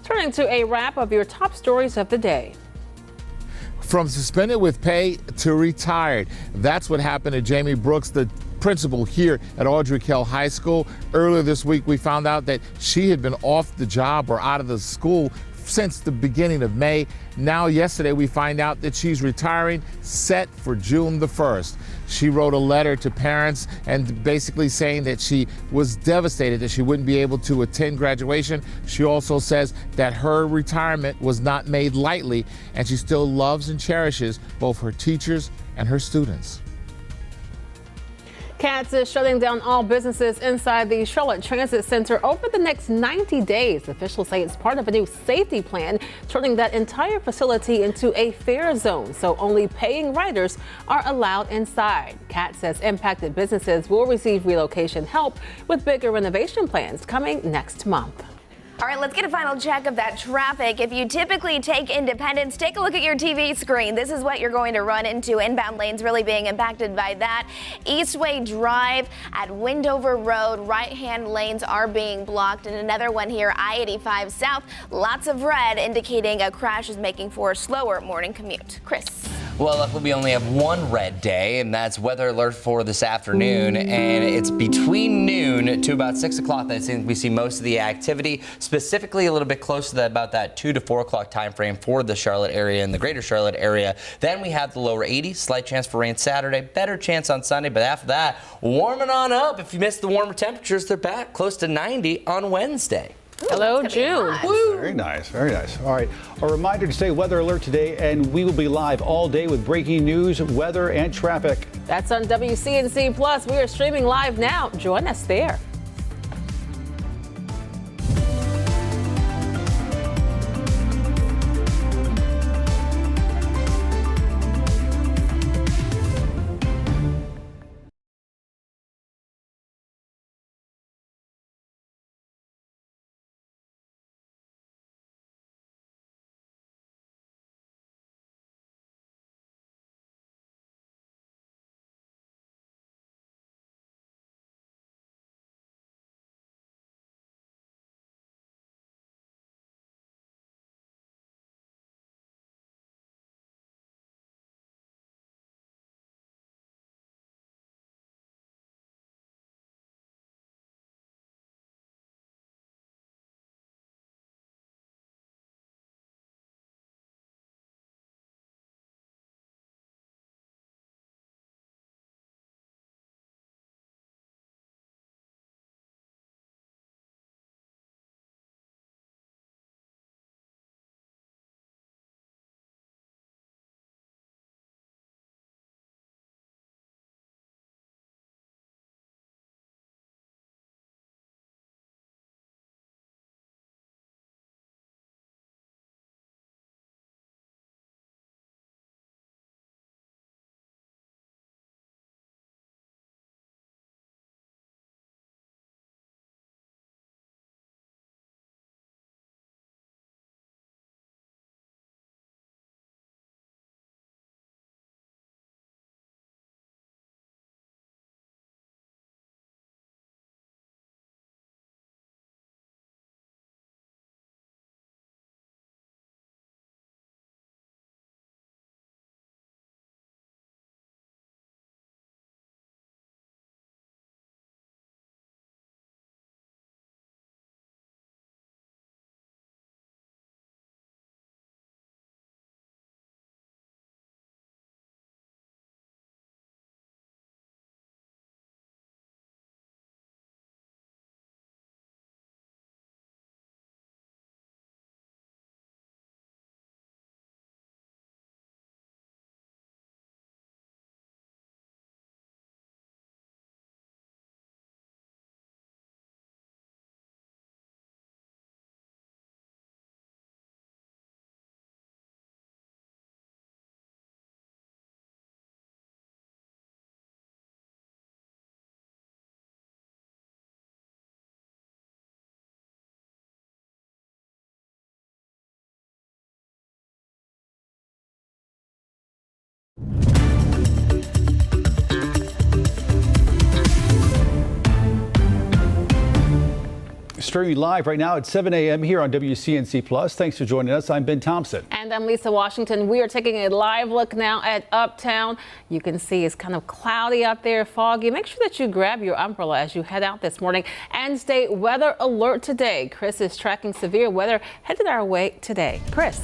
Turning to a wrap of your top stories of the day. From suspended with pay to retired. That's what happened to Jamie Brooks, the principal here at Audrey Kell High School. Earlier this week, we found out that she had been off the job or out of the school since the beginning of May. Now, yesterday, we find out that she's retiring, set for June the 1st. She wrote a letter to parents and basically saying that she was devastated that she wouldn't be able to attend graduation. She also says that her retirement was not made lightly, and she still loves and cherishes both her teachers and her students. CATS is shutting down all businesses inside the Charlotte Transit Center over the next 90 days. Officials say it's part of a new safety plan, turning that entire facility into a fare zone, so only paying riders are allowed inside. CATS says impacted businesses will receive relocation help with bigger renovation plans coming next month. All right, let's get a final check of that traffic. If you typically take Independence, take a look at your TV screen. This is what you're going to run into. Inbound lanes really being impacted by that. Eastway Drive at Windover Road, right-hand lanes are being blocked. And another one here, I-85 South, lots of red indicating a crash is making for a slower morning commute. Chris. Well, luckily we only have one red day, and that's weather alert for this afternoon. And it's between noon to about 6 o'clock that I think we see most of the activity, specifically a little bit close to about that 2 to 4 o'clock time frame for the Charlotte area and the greater Charlotte area. Then we have the lower 80s, slight chance for rain Saturday, better chance on Sunday. But after that, warming on up. If you missed the warmer temperatures, they're back close to 90 on Wednesday. Ooh, hello, June. Very nice, very nice. All right, a reminder to stay weather alert today, and we will be live all day with breaking news, weather, and traffic. That's on WCNC Plus. We are streaming live now. Join us there. streaming live right now at 7 a.m. here on WCNC Plus. Thanks for joining us. I'm Ben Thompson. And I'm Lisa Washington. We are taking a live look now at Uptown. You can see it's kind of cloudy out there, foggy. Make sure that you grab your umbrella as you head out this morning and stay weather alert today. Chris is tracking severe weather headed our way today. Chris.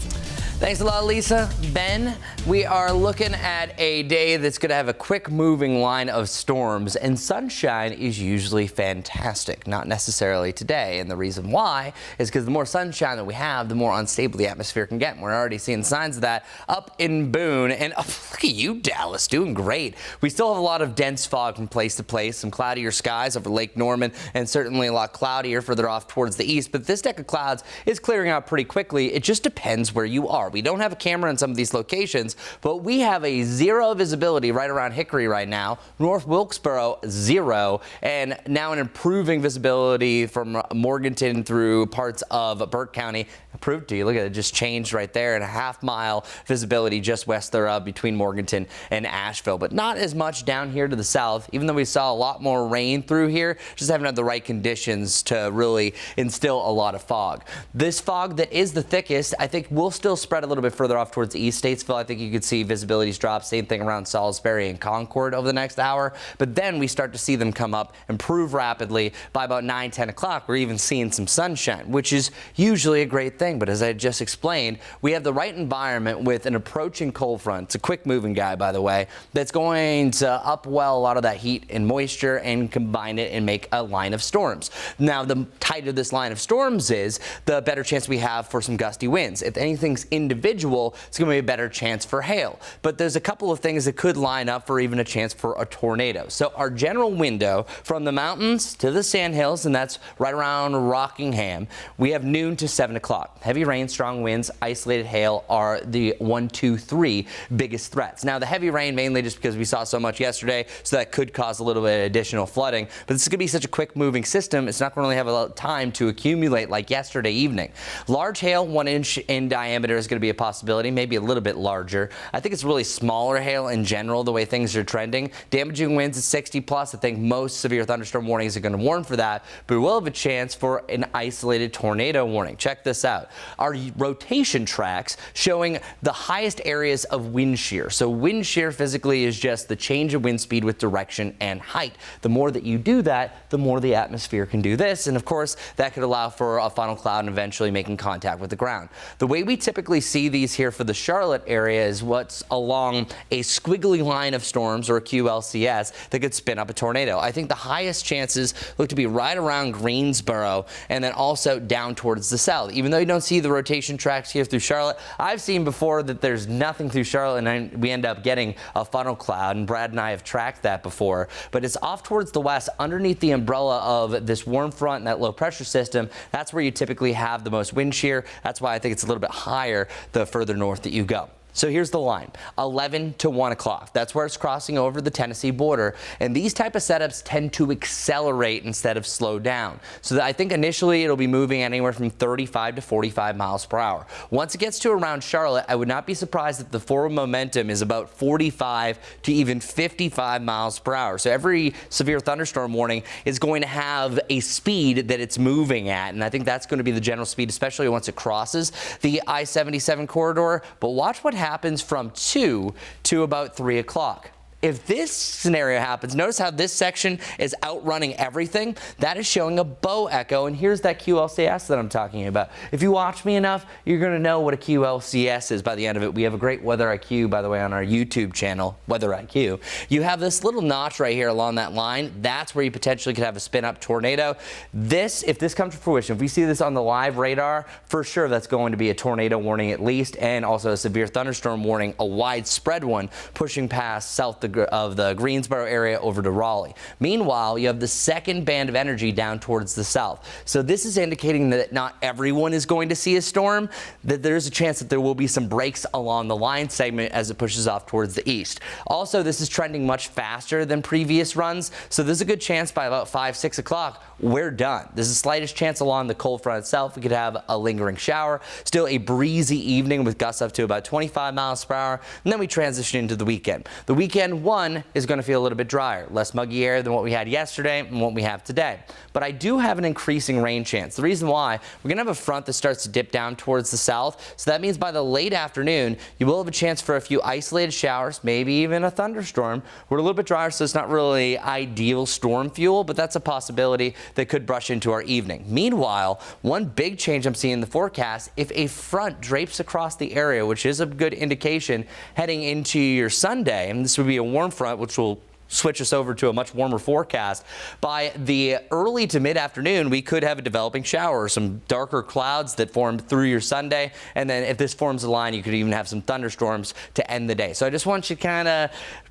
Thanks a lot, Lisa. Ben, we are looking at a day that's going to have a quick moving line of storms, and sunshine is usually fantastic. Not necessarily today, and the reason why is because the more sunshine that we have, the more unstable the atmosphere can get. We're already seeing signs of that up in Boone, and look at you, Dallas, doing great. We still have a lot of dense fog from place to place, some cloudier skies over Lake Norman, and certainly a lot cloudier further off towards the east, but this deck of clouds is clearing out pretty quickly. It just depends where you are. We don't have a camera in some of these locations, but we have a zero visibility right around Hickory right now. North Wilkesboro, 0, and now an improving visibility from Morganton through parts of Burke County. Approved to you. Look at it, just changed right there, and a half-mile visibility just west thereof between Morganton and Asheville, but not as much down here to the south, even though we saw a lot more rain through here. Just haven't had the right conditions to really instill a lot of fog. This fog that is the thickest, I think, will still spread a little bit further off towards East Statesville. I think you could see visibilities drop. Same thing around Salisbury and Concord over the next hour. But then we start to see them come up, improve rapidly. By about 9, 10 o'clock, we're even seeing some sunshine, which is usually a great thing. But as I just explained, we have the right environment with an approaching cold front. It's a quick moving guy, by the way, that's going to upwell a lot of that heat and moisture and combine it and make a line of storms. Now, the tighter this line of storms is, the better chance we have for some gusty winds. If anything's individual, it's going to be a better chance for hail. But there's a couple of things that could line up for even a chance for a tornado. So our general window from the mountains to the sandhills, and that's right around Rockingham, we have noon to 7 o'clock. Heavy rain, strong winds, isolated hail are the 1, 2, 3 biggest threats. Now, the heavy rain mainly just because we saw so much yesterday, so that could cause a little bit of additional flooding. But this is going to be such a quick moving system, it's not going to really have a lot of time to accumulate like yesterday evening. Large hail, 1 inch in diameter, is going to be a possibility, maybe a little bit larger. I think it's really smaller hail in general, the way things are trending. Damaging winds at 60 plus. I think most severe thunderstorm warnings are going to warn for that, but we will have a chance for an isolated tornado warning. Check this out. Our rotation tracks showing the highest areas of wind shear. So wind shear physically is just the change of wind speed with direction and height. The more that you do that, the more the atmosphere can do this. And of course, that could allow for a funnel cloud and eventually making contact with the ground. The way we typically see these here for the Charlotte area is what's along a squiggly line of storms, or a QLCS, that could spin up a tornado. I think the highest chances look to be right around Greensboro and then also down towards the south. Even though you don't see the rotation tracks here through Charlotte, I've seen before that there's nothing through Charlotte and we end up getting a funnel cloud, and Brad and I have tracked that before. But it's off towards the west underneath the umbrella of this warm front and that low pressure system. That's where you typically have the most wind shear. That's why I think it's a little bit higher the further north that you go. So here's the line, 11 to 1 o'clock. That's where it's crossing over the Tennessee border. And these type of setups tend to accelerate instead of slow down. So I think initially it'll be moving anywhere from 35 to 45 miles per hour. Once it gets to around Charlotte, I would not be surprised if the forward momentum is about 45 to even 55 miles per hour. So every severe thunderstorm warning is going to have a speed that it's moving at. And I think that's going to be the general speed, especially once it crosses the I-77 corridor. But watch what happens from 2 to about 3 o'clock. If this scenario happens, notice how this section is outrunning everything. That is showing a bow echo, and here's that QLCS that I'm talking about. If you watch me enough, you're going to know what a QLCS is by the end of it. We have a great Weather IQ, by the way, on our YouTube channel, Weather IQ. You have this little notch right here along that line. That's where you potentially could have a spin-up tornado. If this comes to fruition, if we see this on the live radar, for sure that's going to be a tornado warning at least, and also a severe thunderstorm warning, a widespread one, pushing past south of the Greensboro area over to Raleigh. Meanwhile, you have the second band of energy down towards the south. So this is indicating that not everyone is going to see a storm, that there's a chance that there will be some breaks along the line segment as it pushes off towards the east. Also, this is trending much faster than previous runs, so there's a good chance by about 5, 6 o'clock, we're done. There's the slightest chance along the cold front itself. We could have a lingering shower. Still a breezy evening with gusts up to about 25 miles per hour, and then we transition into the weekend. The weekend one is going to feel a little bit drier, less muggy air than what we had yesterday and what we have today. But I do have an increasing rain chance. The reason why, we're going to have a front that starts to dip down towards the south. So that means by the late afternoon, you will have a chance for a few isolated showers, maybe even a thunderstorm. We're a little bit drier, so it's not really ideal storm fuel, but that's a possibility that could brush into our evening. Meanwhile, one big change I'm seeing in the forecast, if a front drapes across the area, which is a good indication heading into your Sunday, and this would be a warm front, which will switch us over to a much warmer forecast. By the early to mid-afternoon, we could have a developing shower, some darker clouds that form through your Sunday, and then if this forms a line, you could even have some thunderstorms to end the day. So I just want you to kind of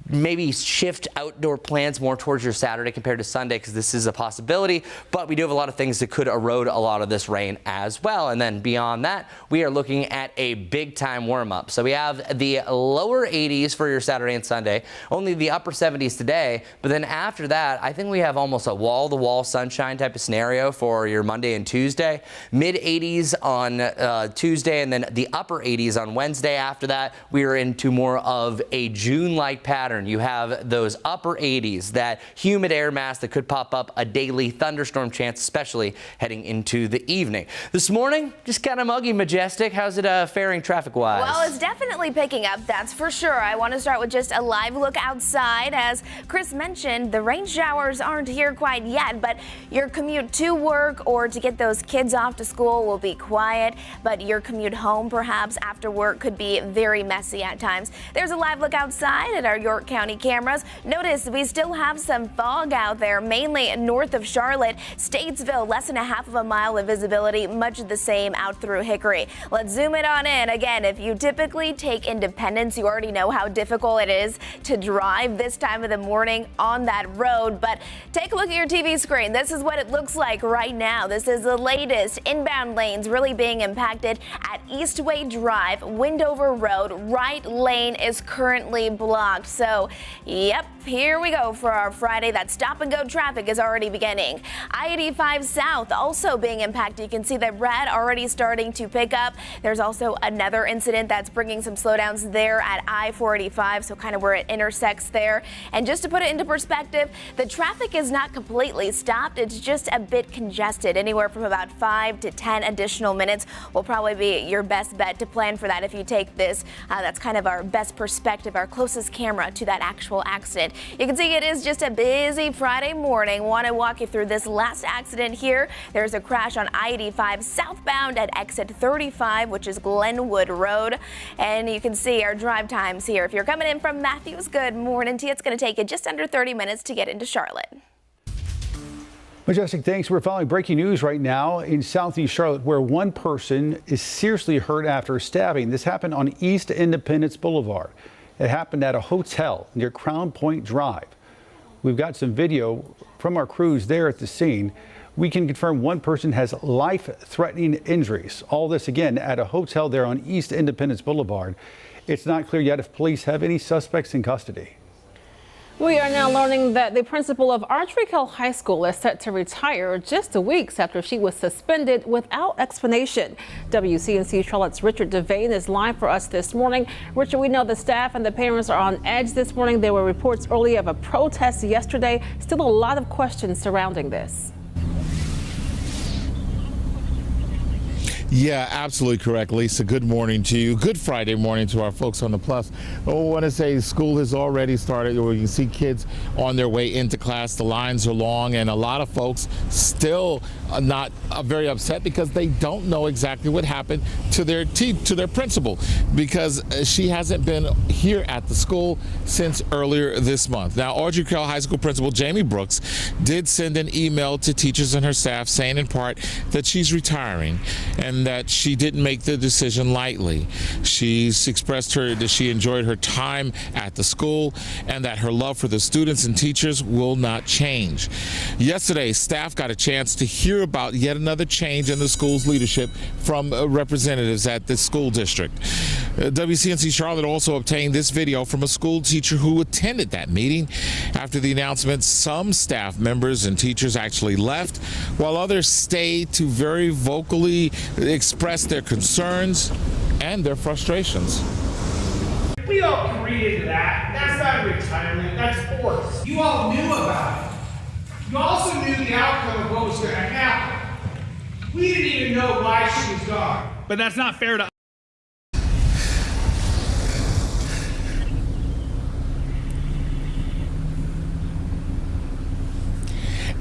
maybe shift outdoor plans more towards your Saturday compared to Sunday, because this is a possibility, but we do have a lot of things that could erode a lot of this rain as well. And then beyond that, we are looking at a big time warm up. So we have the lower 80s for your Saturday and Sunday, only the upper 70s today, but then after that, I think we have almost a wall-to-wall sunshine type of scenario for your Monday and Tuesday, mid 80s on Tuesday, and then the upper 80s on Wednesday. After that, we are into more of a June-like pattern. You have those upper 80s, that humid air mass that could pop up, a daily thunderstorm chance, especially heading into the evening. This morning, just kind of muggy, Majestic. How's it faring traffic-wise? Well, it's definitely picking up, that's for sure. I want to start with just a live look outside. As Chris mentioned, the rain showers aren't here quite yet, but your commute to work or to get those kids off to school will be quiet, but your commute home perhaps after work could be very messy at times. There's a live look outside at our York County cameras. Notice we still have some fog out there, mainly north of Charlotte. Statesville, less than a half of a mile of visibility, much of the same out through Hickory. Let's zoom it on in. Again, if you typically take Independence, you already know how difficult it is to drive this time of the morning on that road, but take a look at your TV screen. This is what it looks like right now. This is the latest. Inbound lanes really being impacted at Eastway Drive, Windover Road. Right lane is currently blocked. So, yep, here we go for our Friday. That stop and go traffic is already beginning. I-85 South also being impacted. You can see that red already starting to pick up. There's also another incident that's bringing some slowdowns there at I-485, so kind of where it intersects there. And just to put it into perspective, the traffic is not completely stopped. It's just a bit congested. Anywhere from about 5 to 10 additional minutes will probably be your best bet to plan for that if you take this. That's kind of our best perspective, our closest camera to that actual accident. You can see it is just a busy Friday morning. Want to walk you through this last accident here. There's a crash on I-85 southbound at exit 35, which is Glenwood Road. And you can see our drive times here. If you're coming in from Matthews, good morning to you. It's going to take you just under 30 minutes to get into Charlotte. Majestic, thanks. We're following breaking news right now in Southeast Charlotte, where one person is seriously hurt after a stabbing. This happened on East Independence Boulevard. It happened at a hotel near Crown Point Drive. We've got some video from our crews there at the scene. We can confirm one person has life-threatening injuries. All this again at a hotel there on East Independence Boulevard. It's not clear yet if police have any suspects in custody. We are now learning that the principal of Ardrey Kell High School is set to retire just weeks after she was suspended without explanation. WCNC Charlotte's Richard Devane is live for us this morning. Richard, we know the staff and the parents are on edge this morning. There were reports earlier of a protest yesterday. Still a lot of questions surrounding this. Yeah, absolutely correct, Lisa. Good morning to you. Good Friday morning to our folks on the Plus. I want to say school has already started. You can see kids on their way into class. The lines are long, and a lot of folks still not very upset because they don't know exactly what happened to their principal, because she hasn't been here at the school since earlier this month. Now, Ardrey Kell High School principal Jamie Brooks did send an email to teachers and her staff saying in part that she's retiring and that she didn't make the decision lightly. She's expressed that she enjoyed her time at the school and that her love for the students and teachers will not change. Yesterday, staff got a chance to hear about yet another change in the school's leadership from representatives at the school district. WCNC Charlotte also obtained this video from a school teacher who attended that meeting. After the announcement, some staff members and teachers actually left, while others stayed to very vocally express their concerns and their frustrations. We all can read into that. That's not retirement, that's force. You all knew about it. You also knew the outcome of what was going to happen. We didn't even know why she was gone. But that's not fair to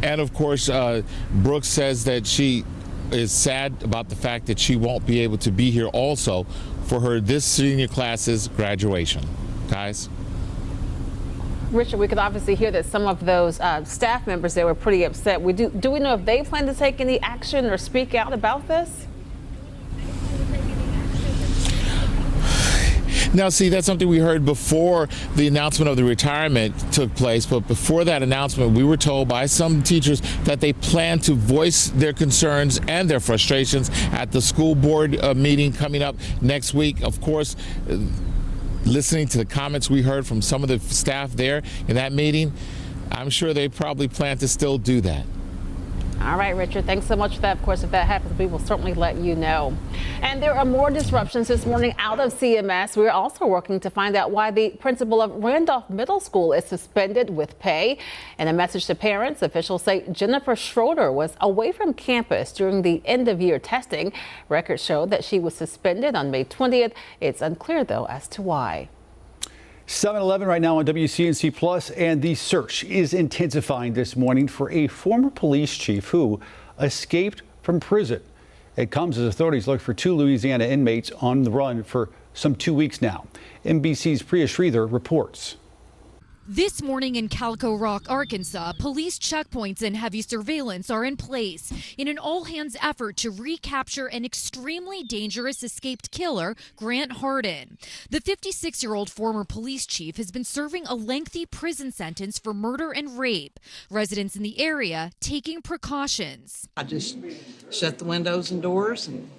And of course, Brooks says that she is sad about the fact that she won't be able to be here also for her this senior class's graduation. Guys? Richard, we could obviously hear that some of those staff members there were pretty upset. Do we know if they plan to take any action or speak out about this? Now, see, that's something we heard before the announcement of the retirement took place. But before that announcement, we were told by some teachers that they plan to voice their concerns and their frustrations at the school board meeting coming up next week. Of course, listening to the comments we heard from some of the staff there in that meeting, I'm sure they probably plan to still do that. All right, Richard, thanks so much for that. Of course, if that happens, we will certainly let you know. And there are more disruptions this morning out of CMS. We're also working to find out why the principal of Randolph Middle School is suspended with pay. In a message to parents, officials say Jennifer Schroeder was away from campus during the end-of-year testing. Records show that she was suspended on May 20th. It's unclear, though, as to why. 7:11 right now on WCNC Plus, and the search is intensifying this morning for a former police chief who escaped from prison. It comes as authorities look for 2 Louisiana inmates on the run for some 2 weeks now. NBC's Priya Sridhar reports. This morning in Calico Rock, Arkansas, police checkpoints and heavy surveillance are in place in an all-hands effort to recapture an extremely dangerous escaped killer, Grant Hardin. The 56-year-old former police chief has been serving a lengthy prison sentence for murder and rape. Residents in the area taking precautions. I just shut the windows and doors and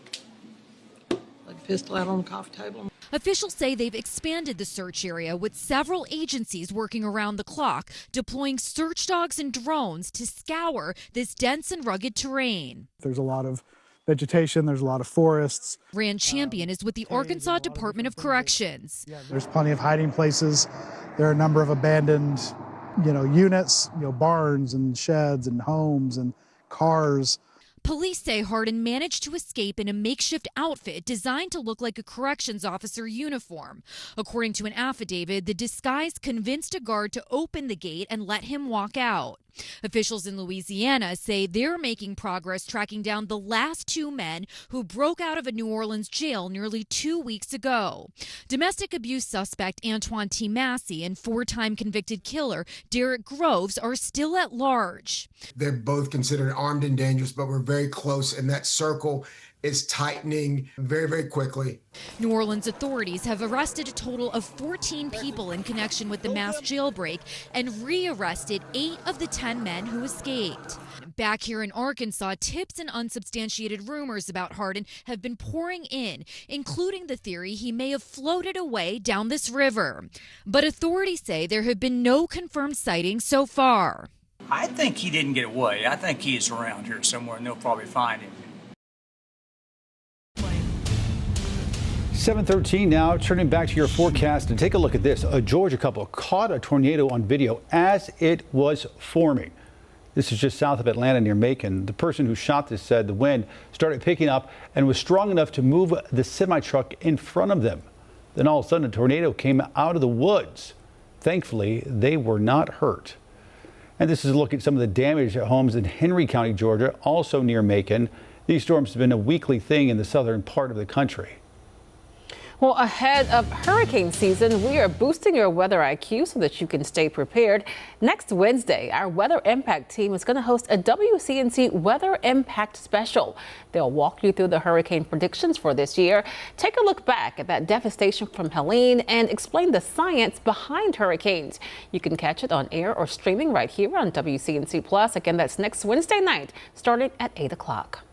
let the pistol out on the coffee table. Officials say they've expanded the search area with several agencies working around the clock, deploying search dogs and drones to scour this dense and rugged terrain. There's a lot of vegetation, there's a lot of forests. Rand Champion is with the Arkansas Department of Corrections. There's plenty of hiding places. There are a number of abandoned, units, barns and sheds and homes and cars. Police say Hardin managed to escape in a makeshift outfit designed to look like a corrections officer uniform. According to an affidavit, the disguise convinced a guard to open the gate and let him walk out. Officials in Louisiana say they're making progress tracking down the last 2 men who broke out of a New Orleans jail nearly 2 weeks ago. Domestic abuse suspect Antoine T. Massey and 4-time convicted killer Derek Groves are still at large. They're both considered armed and dangerous, but we're very close, and that circle is tightening very, very quickly. New Orleans authorities have arrested a total of 14 people in connection with the mass jailbreak and re-arrested 8 of the 10 men who escaped. Back here in Arkansas, tips and unsubstantiated rumors about Hardin have been pouring in, including the theory he may have floated away down this river. But authorities say there have been no confirmed sightings so far. I think he didn't get away. I think he is around here somewhere, and they'll probably find him. 7:13 now, turning back to your forecast and take a look at this. A Georgia couple caught a tornado on video as it was forming. This is just south of Atlanta near Macon. The person who shot this said the wind started picking up and was strong enough to move the semi-truck in front of them. Then all of a sudden a tornado came out of the woods. Thankfully, they were not hurt. And this is a look at some of the damage at homes in Henry County, Georgia, also near Macon. These storms have been a weekly thing in the southern part of the country. Well, ahead of hurricane season, we are boosting your weather IQ so that you can stay prepared. Next Wednesday, our Weather Impact team is going to host a WCNC Weather Impact Special. They'll walk you through the hurricane predictions for this year, take a look back at that devastation from Helene, and explain the science behind hurricanes. You can catch it on air or streaming right here on WCNC Plus. Again, that's next Wednesday night, starting at 8 o'clock.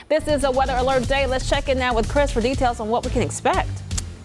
This is a Weather Alert Day. Let's check in now with Chris for details on what we can expect.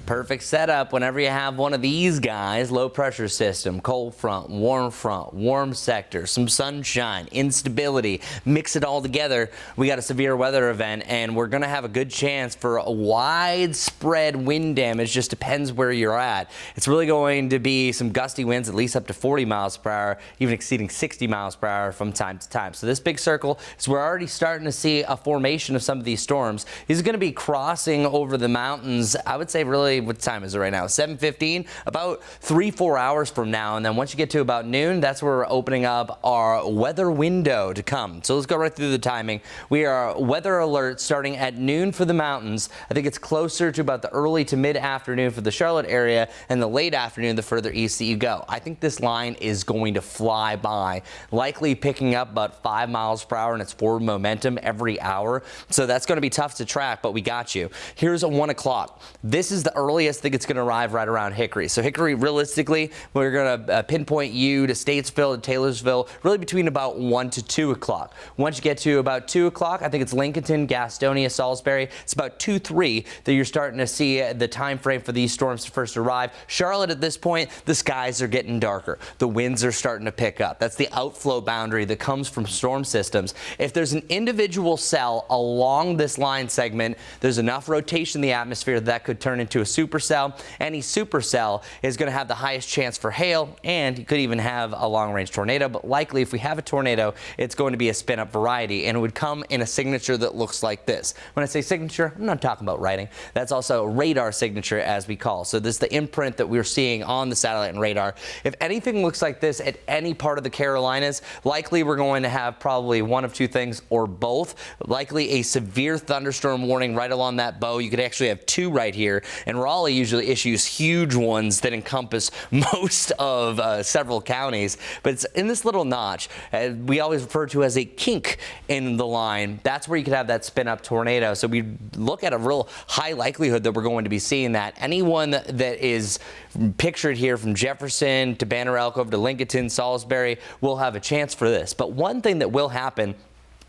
Perfect setup whenever you have one of these guys. Low pressure system, cold front, warm sector, some sunshine, instability. Mix it all together. We got a severe weather event, and we're going to have a good chance for a widespread wind damage. Just depends where you're at. It's really going to be some gusty winds, at least up to 40 miles per hour, even exceeding 60 miles per hour from time to time. So this big circle is we're already starting to see a formation of some of these storms. These are going to be crossing over the mountains, I would say really, what time is it right now? 7:15, about 3-4 hours from now. And then once you get to about noon, that's where we're opening up our weather window to come. So let's go right through the timing. We are weather alert starting at noon for the mountains. I think it's closer to about the early to mid afternoon for the Charlotte area, and the late afternoon the further east that you go. I think this line is going to fly by, likely picking up about 5 miles per hour in its forward momentum every hour. So that's going to be tough to track, but we got you. Here's a 1 o'clock. This is the earliest I think it's going to arrive right around Hickory. So Hickory, realistically, we're going to pinpoint you to Statesville, to Taylorsville, really between about 1 to 2 o'clock. Once you get to about 2 o'clock, I think it's Lincolnton, Gastonia, Salisbury. It's about 2-3 that you're starting to see the time frame for these storms to first arrive. Charlotte, at this point, the skies are getting darker. The winds are starting to pick up. That's the outflow boundary that comes from storm systems. If there's an individual cell along this line segment, there's enough rotation in the atmosphere that could turn into a supercell. Any supercell is going to have the highest chance for hail, and you could even have a long-range tornado. But likely, if we have a tornado, it's going to be a spin-up variety, and it would come in a signature that looks like this. When I say signature, I'm not talking about writing. That's also a radar signature, as we call. So this is the imprint that we're seeing on the satellite and radar. If anything looks like this at any part of the Carolinas, likely we're going to have probably one of two things or both. Likely a severe thunderstorm warning right along that bow. You could actually have two right here, and Raleigh usually issues huge ones that encompass most of several counties, but it's in this little notch. We always refer to as a kink in the line. That's where you could have that spin-up tornado. So we look at a real high likelihood that we're going to be seeing that. Anyone that is pictured here from Jefferson to Banner Elk over to Lincolnton, Salisbury will have a chance for this. But one thing that will happen,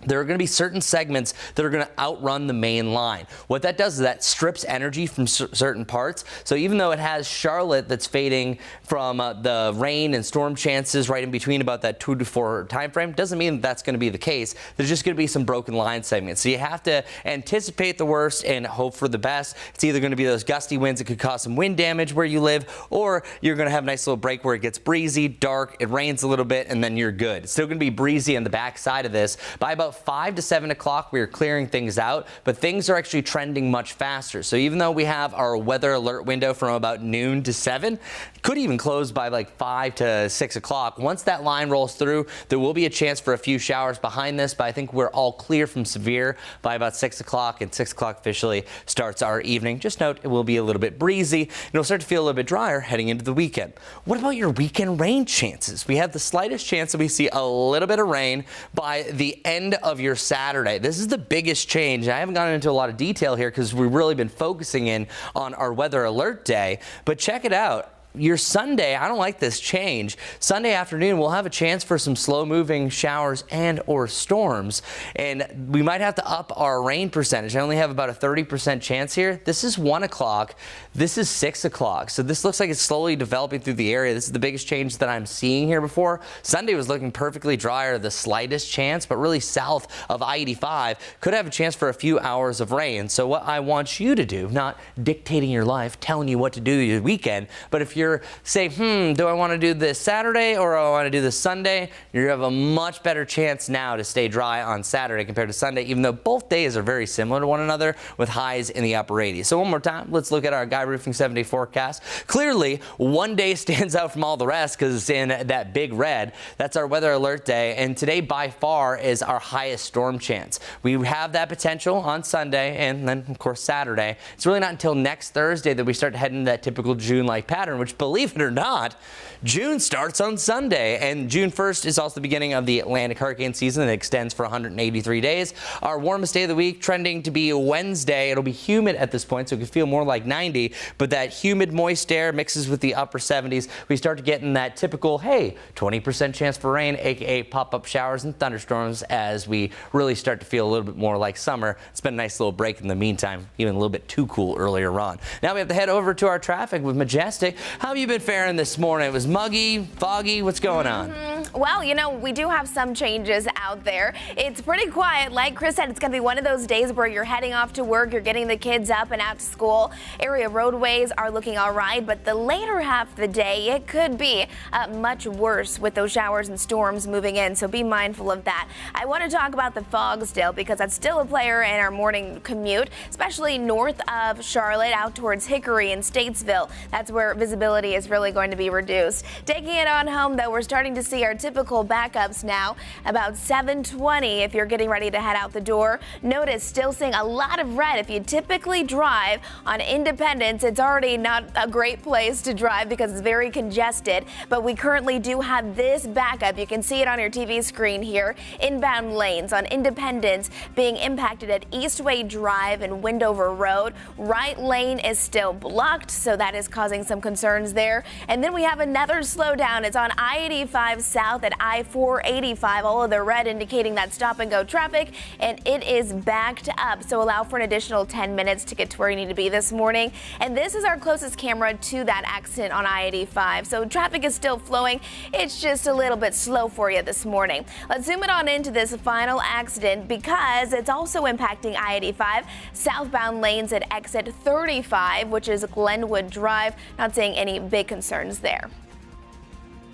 there are going to be certain segments that are going to outrun the main line. What that does is that strips energy from certain parts. So even though it has Charlotte that's fading from the rain and storm chances right in between about that 2 to 4 time frame, doesn't mean that that's going to be the case. There's just going to be some broken line segments. So you have to anticipate the worst and hope for the best. It's either going to be those gusty winds that could cause some wind damage where you live, or you're going to have a nice little break where it gets breezy, dark, it rains a little bit, and then you're good. It's still going to be breezy on the back side of this. By about 5 to 7 o'clock, we are clearing things out, but things are actually trending much faster. So even though we have our weather alert window from about noon to 7, could even close by like 5 to 6 o'clock. Once that line rolls through, there will be a chance for a few showers behind this, but I think we're all clear from severe by about 6 o'clock, and 6 o'clock officially starts our evening. Just note, it will be a little bit breezy, and it'll start to feel a little bit drier heading into the weekend. What about your weekend rain chances? We have the slightest chance that we see a little bit of rain by the end of your Saturday. This is the biggest change. I haven't gone into a lot of detail here because we've really been focusing in on our weather alert day, but check it out. Your Sunday, I don't like this change. Sunday afternoon, we'll have a chance for some slow-moving showers and or storms, and we might have to up our rain percentage. I only have about a 30% chance here. This is 1 o'clock. This is 6 o'clock. So this looks like it's slowly developing through the area. This is the biggest change that I'm seeing here before. Sunday was looking perfectly drier, the slightest chance, but really south of I-85 could have a chance for a few hours of rain. So what I want you to do, not dictating your life, telling you what to do your weekend, but if you're say, do I want to do this Saturday or do I want to do this Sunday? You have a much better chance now to stay dry on Saturday compared to Sunday, even though both days are very similar to one another with highs in the upper 80s. So one more time, let's look at our Guy Roofing 7-day forecast. Clearly, one day stands out from all the rest because it's in that big red. That's our weather alert day, and today by far is our highest storm chance. We have that potential on Sunday and then, of course, Saturday. It's really not until next Thursday that we start heading into that typical June-like pattern, which which, believe it or not, June starts on Sunday, and June 1st is also the beginning of the Atlantic hurricane season that extends for 183 days. Our warmest day of the week trending to be Wednesday. It'll be humid at this point, so it could feel more like 90, but that humid, moist air mixes with the upper 70s. We start to get in that typical, hey, 20% chance for rain, aka pop-up showers and thunderstorms, as we really start to feel a little bit more like summer. It's been a nice little break in the meantime, even a little bit too cool earlier on. Now we have to head over to our traffic with Majestic. How have you been faring this morning? It was muggy, foggy. What's going on? Well, you know, we do have some changes out there. It's pretty quiet. Like Chris said, it's going to be one of those days where you're heading off to work, you're getting the kids up and out to school. Area roadways are looking all right, but the later half of the day, it could be much worse with those showers and storms moving in, so be mindful of that. I want to talk about the fog still, because that's still a player in our morning commute, especially north of Charlotte out towards Hickory and Statesville. That's where visibility is really going to be reduced. Taking it on home, though, we're starting to see our typical backups now about 7:20 if you're getting ready to head out the door. Notice still seeing a lot of red. If you typically drive on Independence, it's already not a great place to drive because it's very congested, but we currently do have this backup. You can see it on your TV screen here. Inbound lanes on Independence being impacted at Eastway Drive and Windover Road. Right lane is still blocked, so that is causing some concerns there. And then we have another slowdown. It's on I-85 south at I-485. All of the red indicating that stop and go traffic, and it is backed up. So allow for an additional 10 minutes to get to where you need to be this morning. And this is our closest camera to that accident on I-85. So traffic is still flowing. It's just a little bit slow for you this morning. Let's zoom it on into this final accident because it's also impacting I-85 southbound lanes at exit 35, which is Glenwood Drive. Not seeing any big concerns there.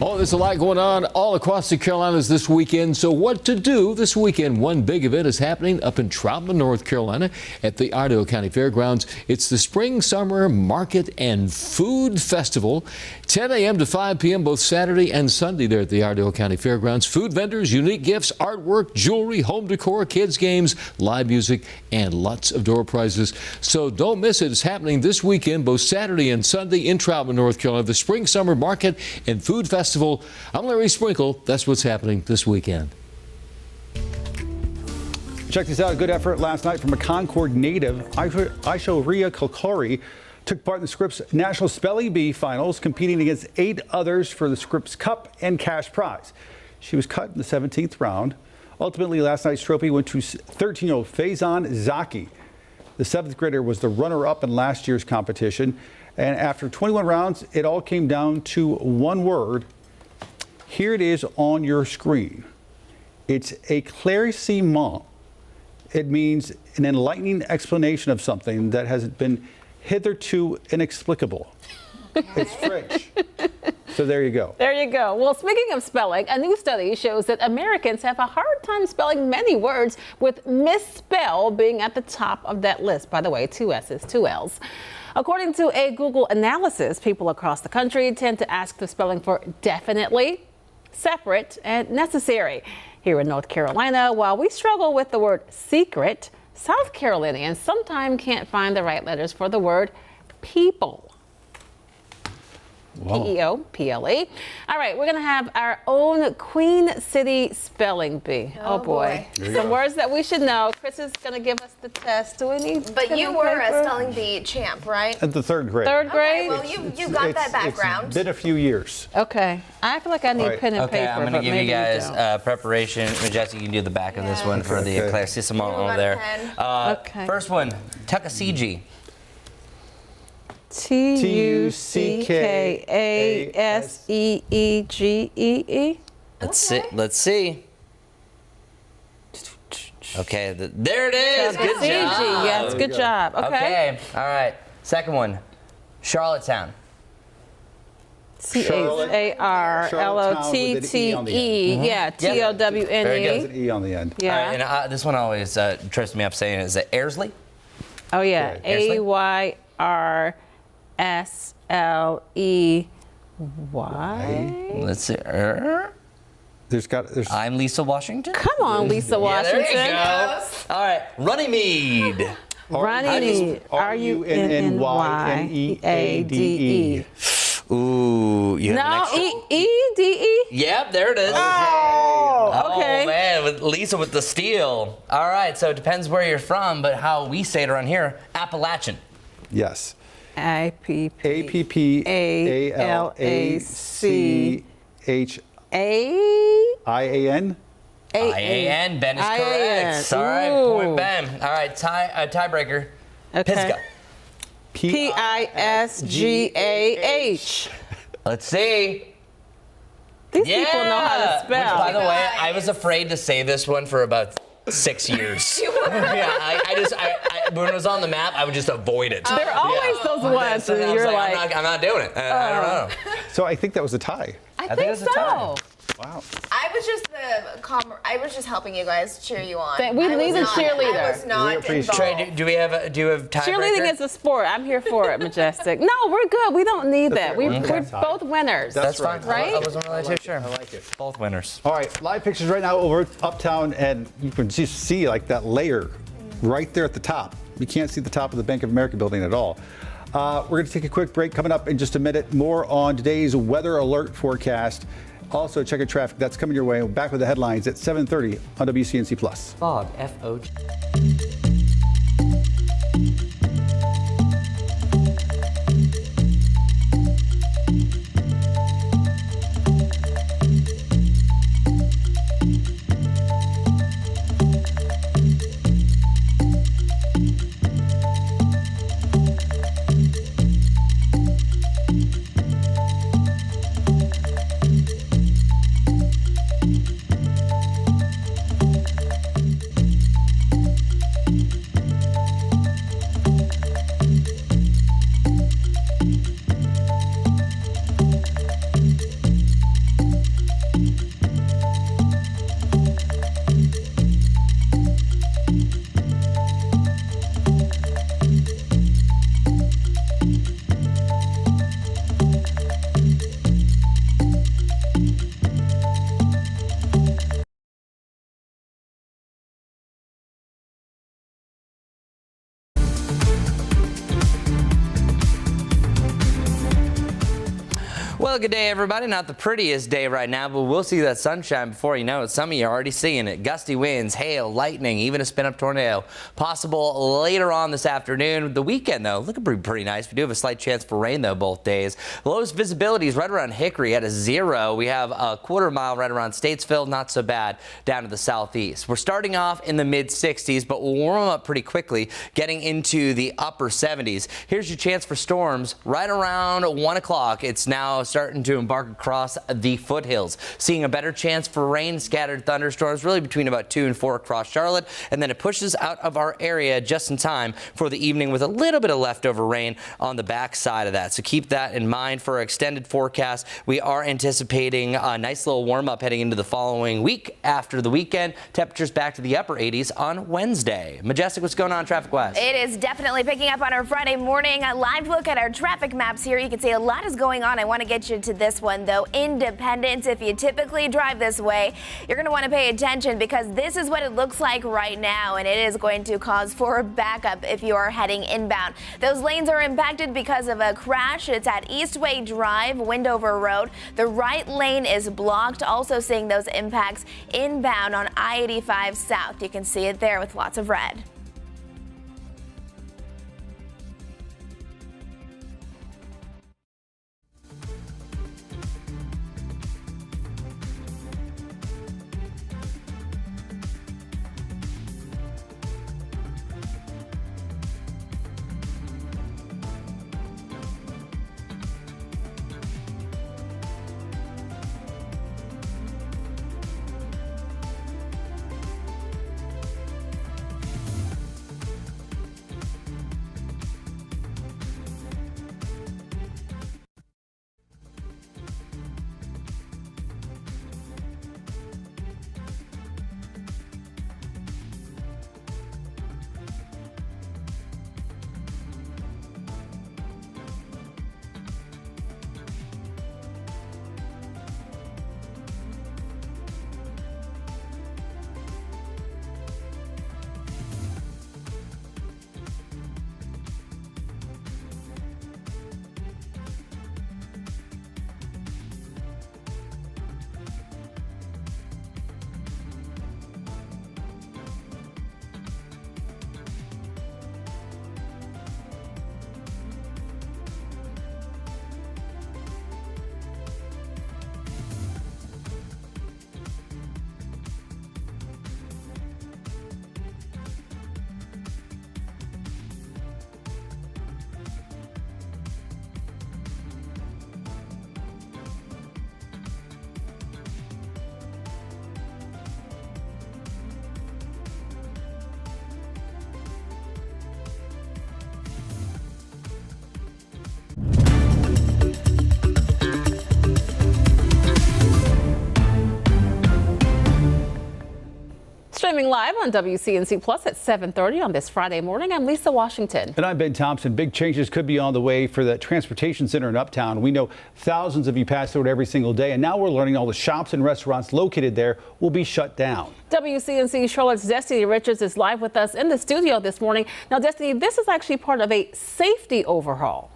Oh, there's a lot going on all across the Carolinas this weekend. So what to do this weekend? One big event is happening up in Troutman, North Carolina at the Idaho County Fairgrounds. It's the Spring Summer Market and Food Festival. 10 a.m. to 5 p.m. both Saturday and Sunday there at the Idaho County Fairgrounds. Food vendors, unique gifts, artwork, jewelry, home decor, kids games, live music, and lots of door prizes. So don't miss it. It's happening this weekend, both Saturday and Sunday in Troutman, North Carolina. The Spring Summer Market and Food Festival. I'm Larry Sprinkle. That's what's happening this weekend. Check this out. A good effort last night from a Concord native. Aishoria Kilcori took part in the Scripps National Spelling Bee Finals, competing against 8 others for the Scripps Cup and cash prize. She was cut in the 17th round. Ultimately, last night's trophy went to 13-year-old Faison Zaki. The 7th grader was the runner-up in last year's competition. And after 21 rounds, it all came down to one word. Here it is on your screen. It's éclaircissement. It means an enlightening explanation of something that has been hitherto inexplicable. It's French. So there you go. There you go. Well, speaking of spelling, a new study shows that Americans have a hard time spelling many words, with misspell being at the top of that list. By the way, 2 S's, 2 L's. According to a Google analysis, people across the country tend to ask the spelling for definitely, separate, and necessary. Here in North Carolina, while we struggle with the word secret, South Carolinians sometimes can't find the right letters for the word people. Wow. P-E-O-P-L-E. All right, we're going to have our own Queen City spelling bee. Oh boy. Some words that we should know. Chris is going to give us the test. Do we need But you were a spelling bee champ, right? At the 3rd grade. 3rd grade? Okay, well, you got that background. It's been a few years. Okay. I feel like I need pen and Okay, paper. I'm going to but give you maybe guys preparation. Majestic, you can do the back of this one for the éclaircissement over there. Okay. First one, Tuckasegee. Tuckaseegee. Let's see. Okay, there it is. Good job. Yes, good job. Okay. All right. Second one, Charlottetown. Charlotte. Yeah, T-O-W-N-E. There's an E on the end. Yeah. And this one always trips me up saying it. Is it Airsley? Oh, yeah. A-Y-R-S-L-E-Y. Let's see. I'm Lisa Washington. Come on, Lisa Washington. There you go. All right. Runnymede. Runnymede. R-U-N-N-Y-E-A-D-E. Ooh, you have an No, extra? E-D-E? Yep, there it is. Oh, okay. Oh, man, with Lisa with the steal. All right, so it depends where you're from, but how we say it around here, Appalachian. Yes. A-P-P-A-L-A-C-H-A-I-A-N? I-A-N, Ben is correct. All right, point Ben. All right, tiebreaker. Okay. Pisgah. P-I-S-G-A-H. Let's see. These people know how to spell. Which, by the way, I was afraid to say this one for about 6 years. Yeah, when it was on the map, I would just avoid it. They're always those ones, and you're like, I'm not doing it. I don't know. So I think that was a tie. I think it's a tie. Wow. I was just helping you guys cheer you on. We need a cheerleader. I was not involved. Trey, do you have tiebreaker? Cheerleading is a sport. I'm here for it, Majestic. No, we're good. We don't need that. We're both winners. That's fine. Right? I wasn't really too sure. I like it. Both winners. All right, live pictures right now over Uptown, and you can just see like that layer right there at the top. You can't see the top of the Bank of America building at all. We're going to take a quick break. Coming up in just a minute, more on today's weather alert forecast. Also, check your traffic. That's coming your way. Back with the headlines at 7:30 on WCNC Plus. Fog, F-O-G. Well, good day, everybody. Not the prettiest day right now, but we'll see that sunshine before you know it. Some of you are already seeing it. Gusty winds, hail, lightning, even a spin-up tornado possible later on this afternoon. The weekend, though, looking pretty nice. We do have a slight chance for rain, though, both days. The lowest visibility is right around Hickory at a 0. We have a quarter mile right around Statesville. Not so bad down to the southeast. We're starting off in the mid-60s, but we'll warm up pretty quickly, getting into the upper 70s. Here's your chance for storms right around 1 o'clock. It's now starting to embark across the foothills. Seeing a better chance for rain, scattered thunderstorms, really between about 2 and 4 across Charlotte, and then it pushes out of our area just in time for the evening with a little bit of leftover rain on the back side of that. So keep that in mind for our extended forecast. We are anticipating a nice little warm up heading into the following week after the weekend. Temperatures back to the upper 80s on Wednesday. Majestic, what's going on traffic-wise? It is definitely picking up on our Friday morning. A live look at our traffic maps here. You can see a lot is going on. I want to get you to this one, though. Independence. If you typically drive this way, you're going to want to pay attention because this is what it looks like right now, and it is going to cause for a backup if you are heading inbound. Those lanes are impacted because of a crash. It's at Eastway Drive, Windover Road. The right lane is blocked. Also seeing those impacts inbound on I-85 South. You can see it there with lots of red. Streaming live on WCNC Plus at 7:30 on this Friday morning, I'm Lisa Washington. And I'm Ben Thompson. Big changes could be on the way for the transportation center in Uptown. We know thousands of you pass through it every single day, and now we're learning all the shops and restaurants located there will be shut down. WCNC Charlotte's Destiny Richards is live with us in the studio this morning. Now, Destiny, this is actually part of a safety overhaul.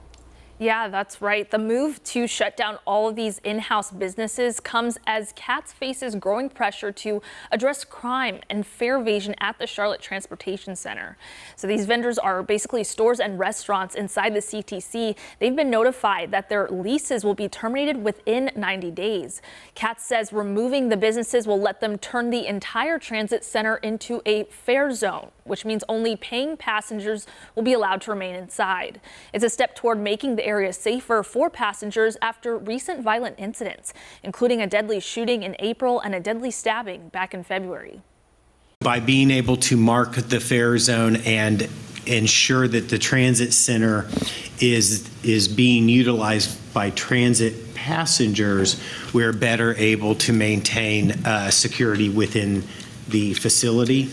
Yeah, that's right. The move to shut down all of these in-house businesses comes as CATS faces growing pressure to address crime and fare evasion at the Charlotte Transportation Center. So these vendors are basically stores and restaurants inside the CTC. They've been notified that their leases will be terminated within 90 days. CATS says removing the businesses will let them turn the entire transit center into a fare zone, which means only paying passengers will be allowed to remain inside. It's a step toward making the area safer for passengers after recent violent incidents, including a deadly shooting in April and a deadly stabbing back in February. By being able to mark the fare zone and ensure that the transit center is being utilized by transit passengers, we're better able to maintain security within the facility.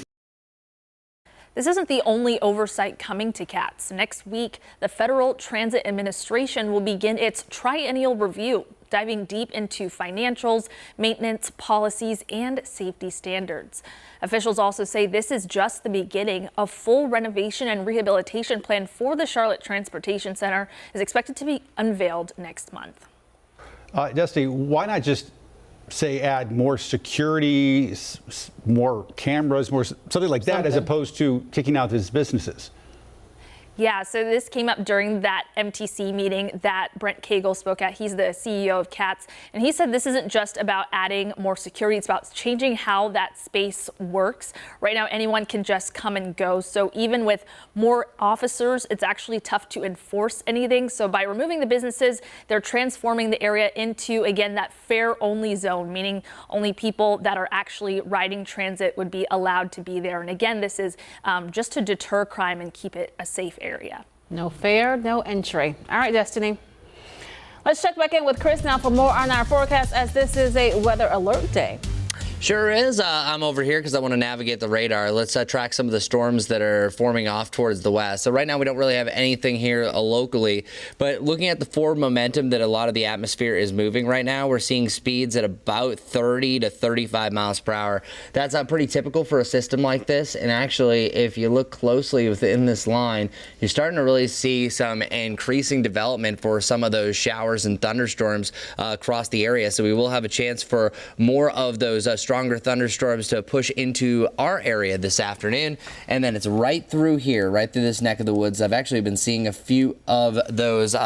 This isn't the only oversight coming to CATS. Next week, the Federal Transit Administration will begin its triennial review, diving deep into financials, maintenance, policies, and safety standards. Officials also say this is just the beginning. A full renovation and rehabilitation plan for the Charlotte Transportation Center is expected to be unveiled next month. Destiny, why not just say add more security, more cameras, more something like that, as opposed to kicking out these businesses? Yeah, so this came up during that MTC meeting that Brent Cagle spoke at. He's the CEO of CATS, and he said this isn't just about adding more security, it's about changing how that space works. Right now, anyone can just come and go, so even with more officers, it's actually tough to enforce anything. So by removing the businesses, they're transforming the area into, again, that fare-only zone, meaning only people that are actually riding transit would be allowed to be there. And again, this is just to deter crime and keep it a safe area. No fare, no entry. All right, Destiny. Let's check back in with Chris now for more on our forecast, as this is a weather alert day. Sure is. I'm over here because I want to navigate the radar. Let's track some of the storms that are forming off towards the west. So right now we don't really have anything here locally, but looking at the forward momentum that a lot of the atmosphere is moving right now, we're seeing speeds at about 30 to 35 miles per hour. That's pretty typical for a system like this. And actually, if you look closely within this line, you're starting to really see some increasing development for some of those showers and thunderstorms across the area. So we will have a chance for more of those stronger thunderstorms to push into our area this afternoon. And then it's right through here, right through this neck of the woods. I've actually been seeing a few of those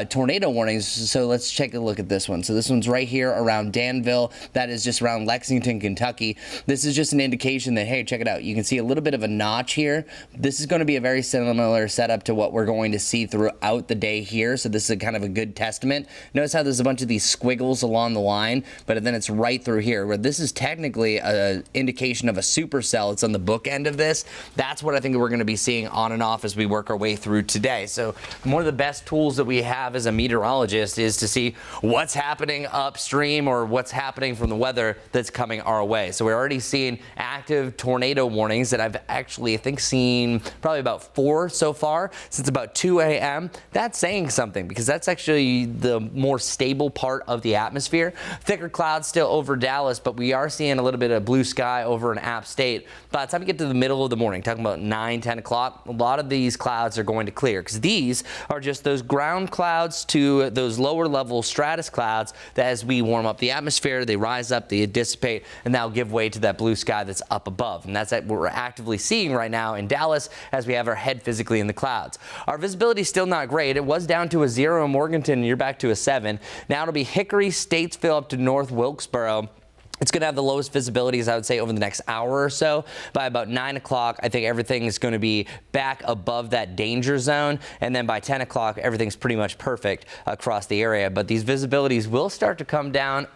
tornado warnings. So let's take a look at this one. So this one's right here around Danville. That is just around Lexington, Kentucky. This is just an indication that, hey, check it out. You can see a little bit of a notch here. This is going to be a very similar setup to what we're going to see throughout the day here. So this is kind of a good testament. Notice how there's a bunch of these squiggles along the line, but then it's right through here, where this is technically an indication of a supercell. It's on the book end of this. That's what I think we're going to be seeing on and off as we work our way through today. So one of the best tools that we have as a meteorologist is to see what's happening upstream or what's happening from the weather that's coming our way. So we're already seeing active tornado warnings that I've actually, I think, seen probably about 4 so far since about 2 a.m. That's saying something, because that's actually the more stable part of the atmosphere. Thicker clouds still over Dallas, but we are seeing a little bit of blue sky over in App State. By the time we get to the middle of the morning, talking about 9, 10 o'clock, a lot of these clouds are going to clear, because these are just those ground clouds to those lower level stratus clouds that, as we warm up the atmosphere, they rise up, they dissipate, and that'll give way to that blue sky that's up above. And that's what we're actively seeing right now in Dallas as we have our head physically in the clouds. Our visibility is still not great. It was down to a 0 in Morganton, and you're back to a 7. Now it'll be Hickory, Statesville up to North Wilkesboro. It's going to have the lowest visibilities, I would say, over the next hour or so. By about 9 o'clock, I think everything is going to be back above that danger zone. And then by 10 o'clock, everything's pretty much perfect across the area. But these visibilities will start to come down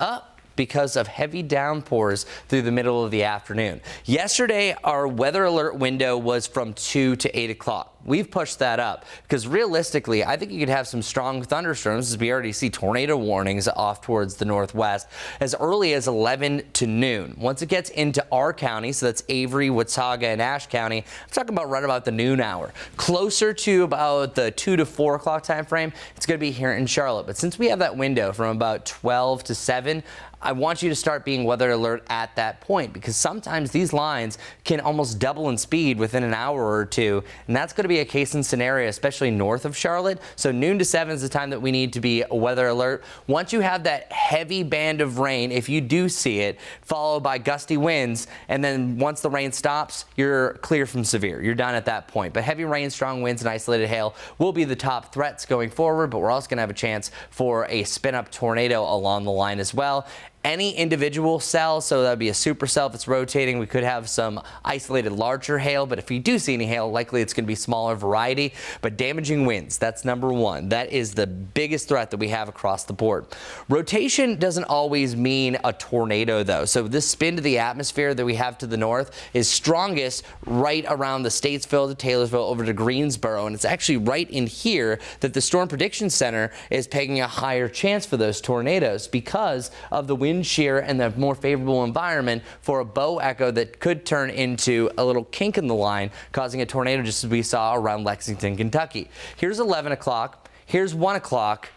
because of heavy downpours through the middle of the afternoon. Yesterday, our weather alert window was from 2 to 8 o'clock. We've pushed that up because realistically, I think you could have some strong thunderstorms, as we already see tornado warnings off towards the northwest, as early as 11 to noon. Once it gets into our county, so that's Avery, Watauga, and Ashe County, I'm talking about right about the noon hour. Closer to about the 2 to 4 o'clock time frame, it's going to be here in Charlotte. But since we have that window from about 12 to 7, I want you to start being weather alert at that point, because sometimes these lines can almost double in speed within an hour or two, and that's going to be a case in scenario, especially north of Charlotte. So noon to 7 is the time that we need to be weather alert. Once you have that heavy band of rain, if you do see it, followed by gusty winds, and then once the rain stops, you're clear from severe. You're done at that point. But heavy rain, strong winds, and isolated hail will be the top threats going forward, but we're also going to have a chance for a spin-up tornado along the line as well. Any individual cell, so that would be a supercell if it's rotating, we could have some isolated larger hail, but if you do see any hail, likely it's going to be smaller variety. But damaging winds, that's number one. That is the biggest threat that we have across the board. Rotation doesn't always mean a tornado, though. So this spin to the atmosphere that we have to the north is strongest right around the Statesville to Taylorsville over to Greensboro, and it's actually right in here that the Storm Prediction Center is pegging a higher chance for those tornadoes because of the wind shear and the more favorable environment for a bow echo that could turn into a little kink in the line, causing a tornado just as we saw around Lexington, Kentucky. Here's 11 o'clock, here's 1 o'clock,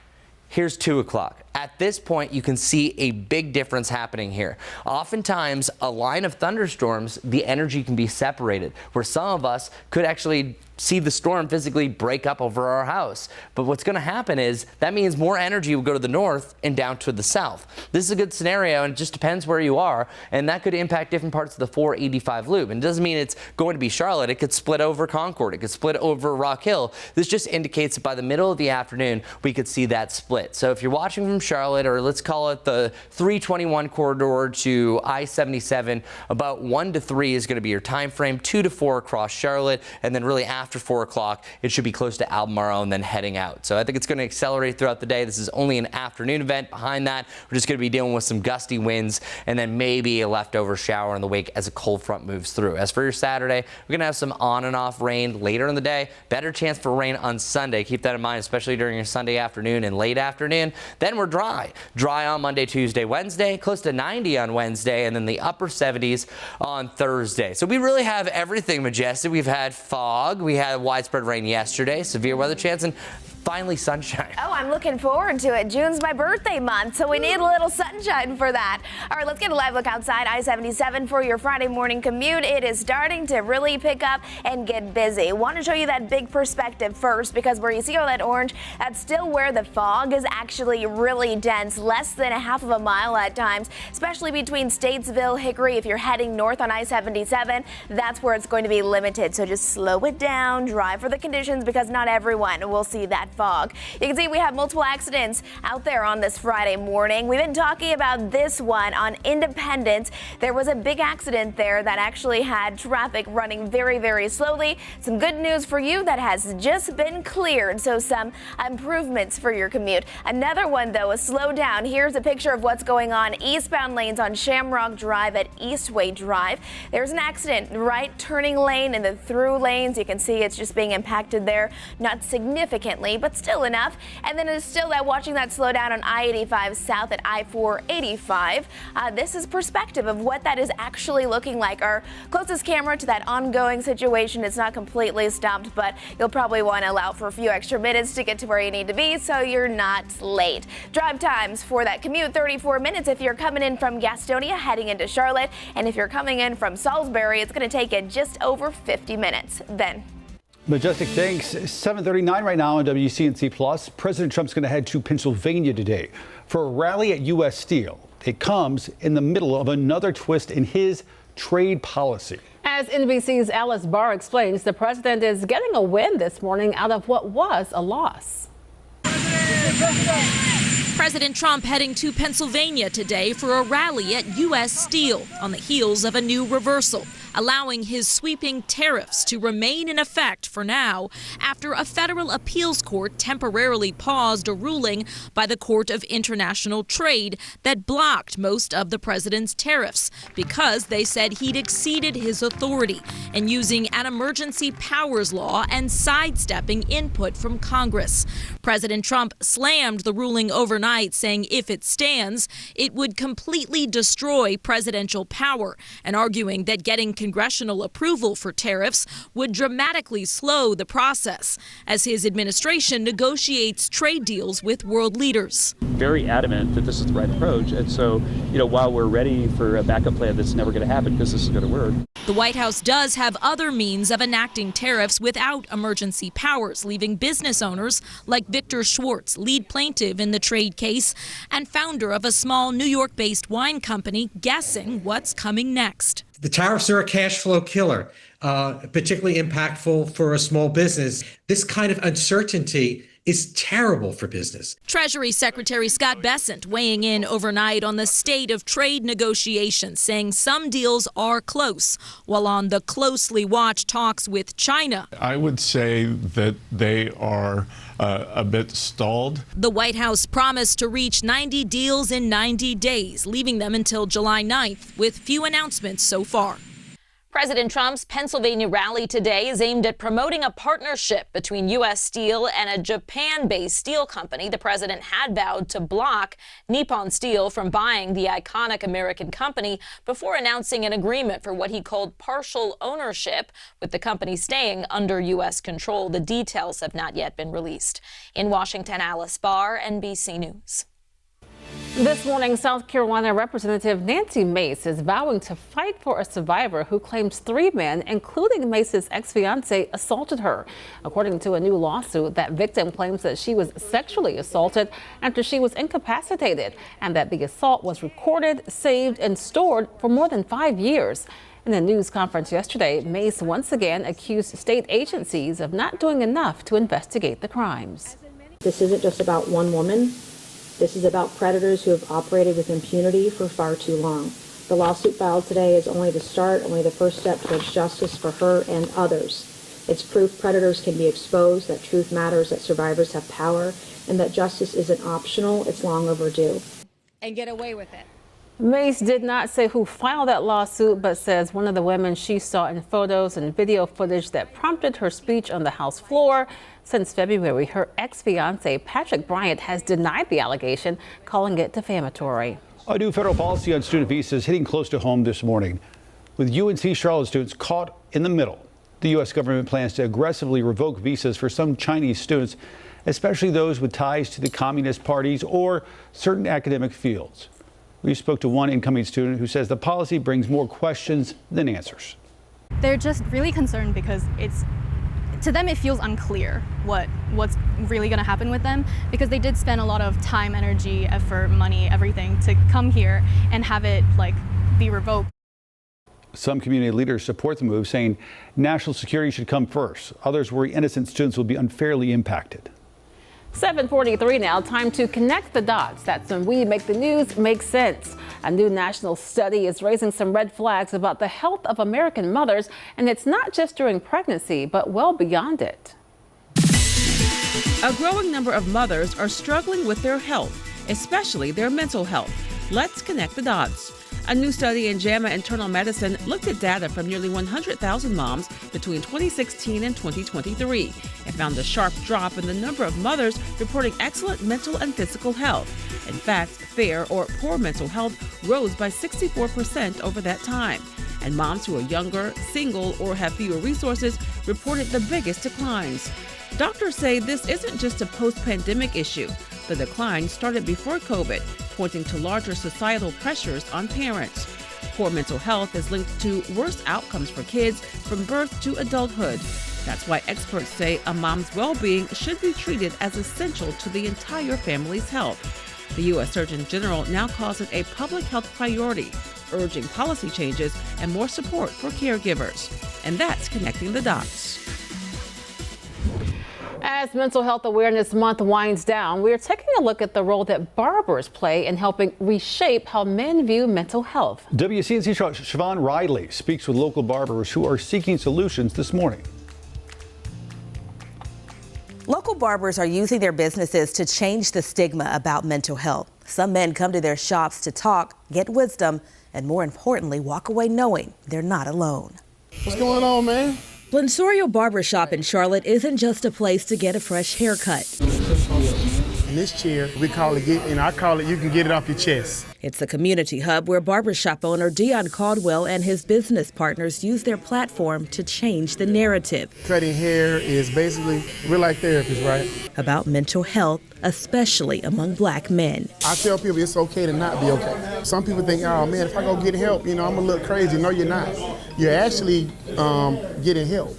here's 2 o'clock. At this point, you can see a big difference happening here. Oftentimes, a line of thunderstorms, the energy can be separated, where some of us could actually see the storm physically break up over our house. But what's going to happen is that means more energy will go to the north and down to the south. This is a good scenario, and it just depends where you are, and that could impact different parts of the 485 loop. And it doesn't mean it's going to be Charlotte. It could split over Concord. It could split over Rock Hill. This just indicates that by the middle of the afternoon, we could see that split. So if you're watching from Charlotte, or let's call it the 321 corridor to I-77, about 1 to 3 is going to be your time frame, 2 to 4 across Charlotte, and then really after 4 o'clock, it should be close to Albemarle and then heading out. So I think it's going to accelerate throughout the day. This is only an afternoon event. Behind that, we're just going to be dealing with some gusty winds and then maybe a leftover shower in the wake as a cold front moves through. As for your Saturday, we're going to have some on and off rain later in the day. Better chance for rain on Sunday. Keep that in mind, especially during your Sunday afternoon and late afternoon. Then we're dry. Dry on Monday, Tuesday, Wednesday, close to 90 on Wednesday, and then the upper 70s on Thursday. So we really have everything majestic. We've had fog. We had widespread rain yesterday, severe weather chance, and finally sunshine. Oh, I'm looking forward to it. June's my birthday month, so we need a little sunshine for that. All right, let's get a live look outside I-77 for your Friday morning commute. It is starting to really pick up and get busy. Want to show you that big perspective first, because where you see all that orange, that's still where the fog is actually really dense, less than a half of a mile at times, especially between Statesville, Hickory. If you're heading north on I-77, that's where it's going to be limited. So just slow it down, drive for the conditions, because not everyone will see that fog. You can see we have multiple accidents out there on this Friday morning. We've been talking about this one on Independence. There was a big accident there that actually had traffic running very, very slowly. Some good news for you, that has just been cleared, so some improvements for your commute. Another one, though, a slowdown. Here's a picture of what's going on eastbound lanes on Shamrock Drive at Eastway Drive. There's an accident, right turning lane in the through lanes. You can see it's just being impacted there, not significantly, but still enough. And then it's still that watching that slow down on I-85 south at I-485. This is perspective of what that is actually looking like. Our closest camera to that ongoing situation is not completely stopped, but you'll probably want to allow for a few extra minutes to get to where you need to be so you're not late. Drive times for that commute, 34 minutes if you're coming in from Gastonia heading into Charlotte, and if you're coming in from Salisbury, it's going to take you just over 50 minutes. Then. Majestic, thanks. 7:39 right now on WCNC Plus. President Trump's going to head to Pennsylvania today for a rally at U.S. Steel. It comes in the middle of another twist in his trade policy. As NBC's Alice Barr explains, the president is getting a win this morning out of what was a loss. President Trump heading to Pennsylvania today for a rally at U.S. Steel on the heels of a new reversal, allowing his sweeping tariffs to remain in effect for now after a federal appeals court temporarily paused a ruling by the Court of International Trade that blocked most of the president's tariffs because they said he'd exceeded his authority and using an emergency powers law and sidestepping input from Congress. President Trump slammed the ruling overnight, saying if it stands, it would completely destroy presidential power and arguing that getting congressional approval for tariffs would dramatically slow the process as his administration negotiates trade deals with world leaders. Very adamant that this is the right approach. And so, while we're ready for a backup plan, that's never going to happen because this is going to work. The White House does have other means of enacting tariffs without emergency powers, leaving business owners like Victor Schwartz, lead plaintiff in the trade case and founder of a small New York-based wine company, guessing what's coming next. The tariffs are a cash flow killer, particularly impactful for a small business. This kind of uncertainty is terrible for business. Treasury Secretary Scott Bessent weighing in overnight on the state of trade negotiations, saying some deals are close, while on the closely watched talks with China. I would say that they are a bit stalled. The White House promised to reach 90 deals in 90 days, leaving them until July 9th, with few announcements so far. President Trump's Pennsylvania rally today is aimed at promoting a partnership between U.S. Steel and a Japan-based steel company. The president had vowed to block Nippon Steel from buying the iconic American company before announcing an agreement for what he called partial ownership, with the company staying under U.S. control. The details have not yet been released. In Washington, Alice Barr, NBC News. This morning, South Carolina Representative Nancy Mace is vowing to fight for a survivor who claims 3 men, including Mace's ex-fiance, assaulted her. According to a new lawsuit, that victim claims that she was sexually assaulted after she was incapacitated and that the assault was recorded, saved, and stored for more than 5 years. In a news conference yesterday, Mace once again accused state agencies of not doing enough to investigate the crimes. This isn't just about one woman. This is about predators who have operated with impunity for far too long. The lawsuit filed today is only the start, only the first step towards justice for her and others. It's proof predators can be exposed, that truth matters, that survivors have power, and that justice isn't optional, it's long overdue. And get away with it. Mace did not say who filed that lawsuit, but says one of the women she saw in photos and video footage that prompted her speech on the House floor. Since February, her ex-fiance, Patrick Bryant, has denied the allegation, calling it defamatory. A new federal policy on student visas hitting close to home this morning. With UNC Charlotte students caught in the middle, the U.S. government plans to aggressively revoke visas for some Chinese students, especially those with ties to the Communist parties or certain academic fields. We spoke to one incoming student who says the policy brings more questions than answers. They're just really concerned because to them it feels unclear what's really going to happen with them, because they did spend a lot of time, energy, effort, money, everything to come here and have it be revoked. Some community leaders support the move, saying national security should come first. Others worry innocent students will be unfairly impacted. 7:43 now, time to connect the dots. That's when we make the news make sense. A new national study is raising some red flags about the health of American mothers, and it's not just during pregnancy, but well beyond it. A growing number of mothers are struggling with their health, especially their mental health. Let's connect the dots. A new study in JAMA Internal Medicine looked at data from nearly 100,000 moms between 2016 and 2023 and found a sharp drop in the number of mothers reporting excellent mental and physical health. In fact, fair or poor mental health rose by 64% over that time. And moms who are younger, single, or have fewer resources reported the biggest declines. Doctors say this isn't just a post-pandemic issue. The decline started before COVID, pointing to larger societal pressures on parents. Poor mental health is linked to worse outcomes for kids from birth to adulthood. That's why experts say a mom's well-being should be treated as essential to the entire family's health. The U.S. Surgeon General now calls it a public health priority, urging policy changes and more support for caregivers. And that's connecting the dots. As Mental Health Awareness Month winds down, we're taking a look at the role that barbers play in helping reshape how men view mental health. WCNC Charlotte Siobhan Riley speaks with local barbers who are seeking solutions this morning. Local barbers are using their businesses to change the stigma about mental health. Some men come to their shops to talk, get wisdom, and more importantly, walk away knowing they're not alone. What's going on, man? Blensorio Barbershop in Charlotte isn't just a place to get a fresh haircut. In this chair, we call it, I call it, you can get it off your chest. It's a community hub where barbershop owner Dion Caldwell and his business partners use their platform to change the narrative. Cutting hair is basically, we're like therapists, right? About mental health, especially among black men. I tell people it's okay to not be okay. Some people think, oh man, if I go get help, I'm gonna look crazy. No, you're not. You're actually getting help.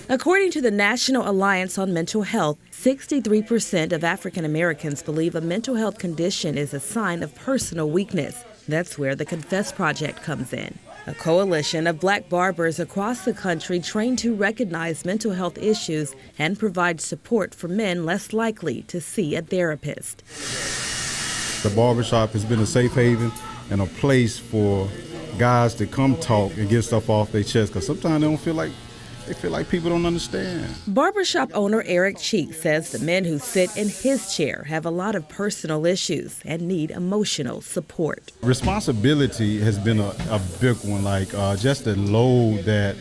According to the National Alliance on Mental Health, 63% of African Americans believe a mental health condition is a sign of personal weakness. That's where the Confess Project comes in. A coalition of black barbers across the country trained to recognize mental health issues and provide support for men less likely to see a therapist. The barbershop has been a safe haven and a place for guys to come talk and get stuff off their chest, because sometimes they feel like people don't understand. Barbershop owner Eric Cheek says the men who sit in his chair have a lot of personal issues and need emotional support. Responsibility has been a big one, like just the load that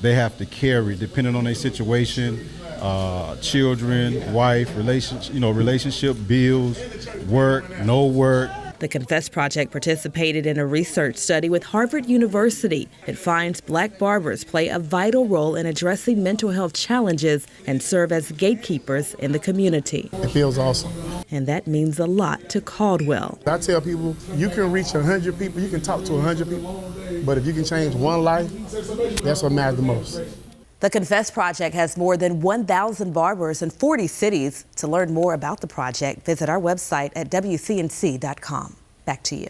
they have to carry depending on their situation, children, wife, relationship, bills, work, no work. The Confess Project participated in a research study with Harvard University. It finds black barbers play a vital role in addressing mental health challenges and serve as gatekeepers in the community. It feels awesome. And that means a lot to Caldwell. I tell people, you can reach 100 people, you can talk to 100 people, but if you can change one life, that's what matters the most. The Confess Project has more than 1,000 barbers in 40 cities. To learn more about the project, visit our website at WCNC.com. Back to you.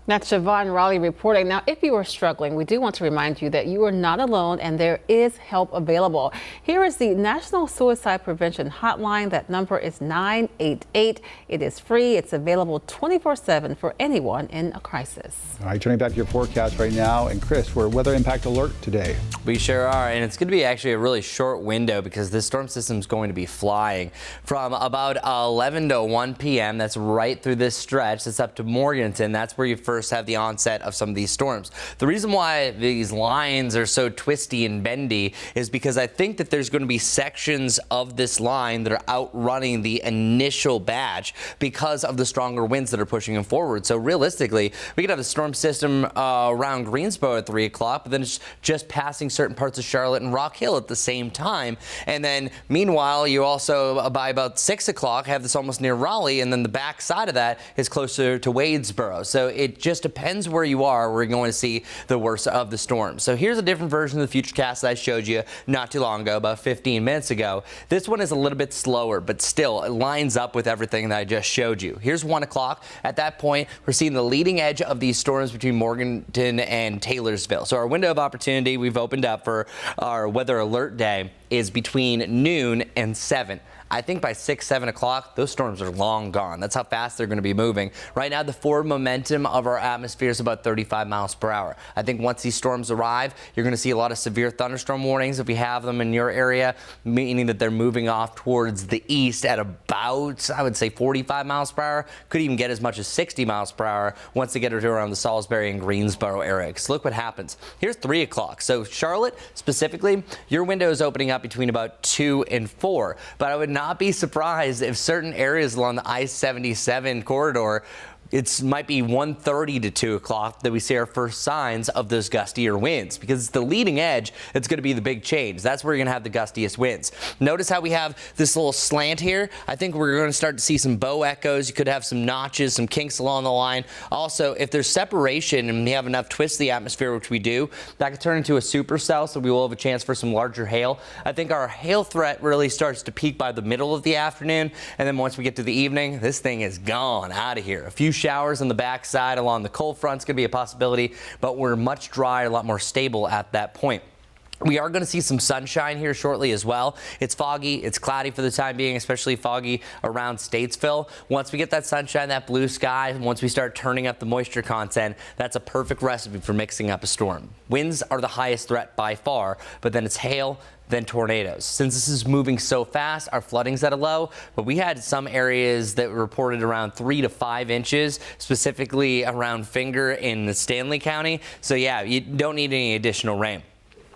That's Siobhan Riley reporting. Now, if you are struggling, we do want to remind you that you are not alone and there is help available. Here is the National Suicide Prevention Hotline. That number is 988. It is free. It's available 24/7 for anyone in a crisis. All right, turning back to your forecast right now. And Chris, we're weather impact alert today. We sure are, and it's going to be actually a really short window because this storm system is going to be flying from about 11 to 1 p.m. That's right through this stretch. That's up to Morganton. That's where you first have the onset of some of these storms. The reason why these lines are so twisty and bendy is because I think that there's going to be sections of this line that are outrunning the initial batch because of the stronger winds that are pushing them forward. So realistically, we could have a storm system around Greensboro at 3 o'clock, but then it's just passing certain parts of Charlotte and Rock Hill at the same time. And then meanwhile, you also by about 6 o'clock have this almost near Raleigh, and then the back side of that is closer to Wadesboro. So it just depends where you are. We're going to see the worst of the storm. So here's a different version of the futurecast that I showed you not too long ago, about 15 minutes ago. This one is a little bit slower, but still it lines up with everything that I just showed you. Here's 1 o'clock. At that point, we're seeing the leading edge of these storms between Morganton and Taylorsville. So our window of opportunity we've opened up for our weather alert day is between noon and 7. I think by 6, 7 o'clock, those storms are long gone. That's how fast they're going to be moving. Right now, the forward momentum of our atmosphere is about 35 miles per hour. I think once these storms arrive, you're going to see a lot of severe thunderstorm warnings if we have them in your area, meaning that they're moving off towards the east at about, I would say, 45 miles per hour. Could even get as much as 60 miles per hour once they get around the Salisbury and Greensboro area. Because look what happens. Here's 3 o'clock. So Charlotte, specifically, your window is opening up between about 2 and 4. But I would not be surprised if certain areas along the I-77 corridor it might be 1:30 to 2 o'clock that we see our first signs of those gustier winds, because it's the leading edge that's going to be the big change. That's where you're going to have the gustiest winds. Notice how we have this little slant here. I think we're going to start to see some bow echoes. You could have some notches, some kinks along the line. Also, if there's separation and we have enough twist to the atmosphere, which we do, that could turn into a supercell, so we will have a chance for some larger hail. I think our hail threat really starts to peak by the middle of the afternoon, and then once we get to the evening, this thing is gone out of here. A few showers on the backside along the cold front's going to be a possibility, but we're much drier, a lot more stable at that point. We are going to see some sunshine here shortly as well. It's foggy, it's cloudy for the time being, especially foggy around Statesville. Once we get that sunshine, that blue sky, and once we start turning up the moisture content, that's a perfect recipe for mixing up a storm. Winds are the highest threat by far, but then it's hail, then tornadoes. Since this is moving so fast, our flooding's at a low, but we had some areas that reported around 3 to 5 inches, specifically around Finger in the Stanley County. So yeah, you don't need any additional rain.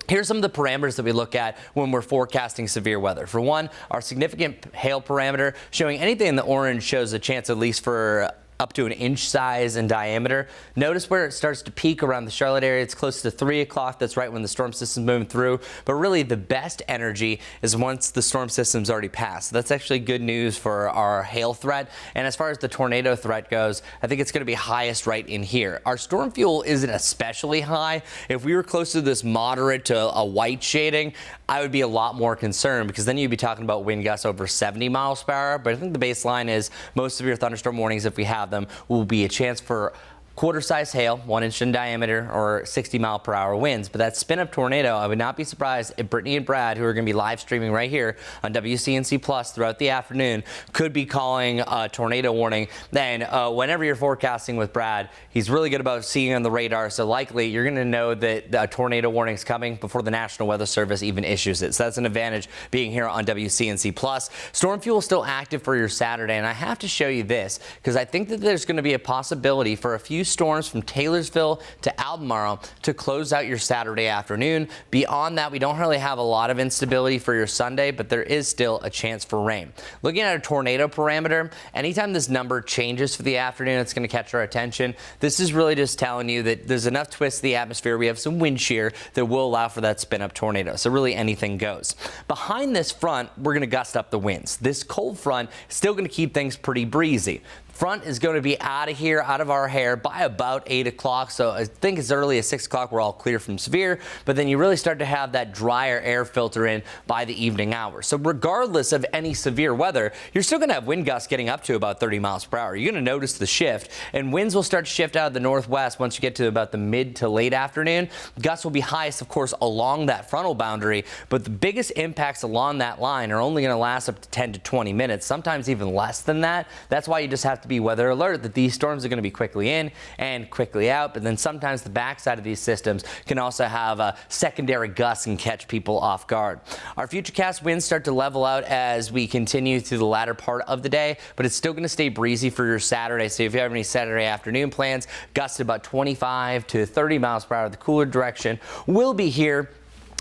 Here's some of the parameters that we look at when we're forecasting severe weather. For one, our significant hail parameter, showing anything in the orange shows a chance at least for up to an inch size in diameter. Notice where it starts to peak around the Charlotte area. It's close to 3 o'clock. That's right when the storm system's moving through. But really the best energy is once the storm system's already passed. So that's actually good news for our hail threat. And as far as the tornado threat goes, I think it's going to be highest right in here. Our storm fuel isn't especially high. If we were close to this moderate to a white shading, I would be a lot more concerned, because then you'd be talking about wind gusts over 70 miles per hour. But I think the baseline is most severe thunderstorm warnings, if we have them, will be a chance for quarter-size hail, 1 inch in diameter, or 60-mile-per-hour winds. But that spin-up tornado, I would not be surprised if Brittany and Brad, who are going to be live streaming right here on WCNC Plus throughout the afternoon, could be calling a tornado warning. Then whenever you're forecasting with Brad, he's really good about seeing on the radar, so likely you're going to know that a tornado warning is coming before the National Weather Service even issues it. So that's an advantage being here on WCNC Plus. Storm fuel is still active for your Saturday, and I have to show you this because I think that there's going to be a possibility for a few storms from Taylorsville to Albemarle to close out your Saturday afternoon. Beyond that, we don't really have a lot of instability for your Sunday, but there is still a chance for rain. Looking at a tornado parameter, anytime this number changes for the afternoon, it's going to catch our attention. This is really just telling you that there's enough twist to the atmosphere. We have some wind shear that will allow for that spin-up tornado. So really anything goes. Behind this front, we're going to gust up the winds. This cold front is still going to keep things pretty breezy. Front is going to be out of here, out of our hair by about 8 o'clock. So I think as early as 6 o'clock, we're all clear from severe. But then you really start to have that drier air filter in by the evening hours. So regardless of any severe weather, you're still going to have wind gusts getting up to about 30 miles per hour. You're going to notice the shift, and winds will start to shift out of the northwest once you get to about the mid to late afternoon. Gusts will be highest, of course, along that frontal boundary, but the biggest impacts along that line are only going to last up to 10 to 20 minutes, sometimes even less than that. That's why you just have to be weather alert that these storms are going to be quickly in and quickly out. But then sometimes the backside of these systems can also have secondary gusts and catch people off guard. Our futurecast winds start to level out as we continue through the latter part of the day, but it's still going to stay breezy for your Saturday. So if you have any Saturday afternoon plans, gusts about 25 to 30 miles per hour. The cooler direction will be here.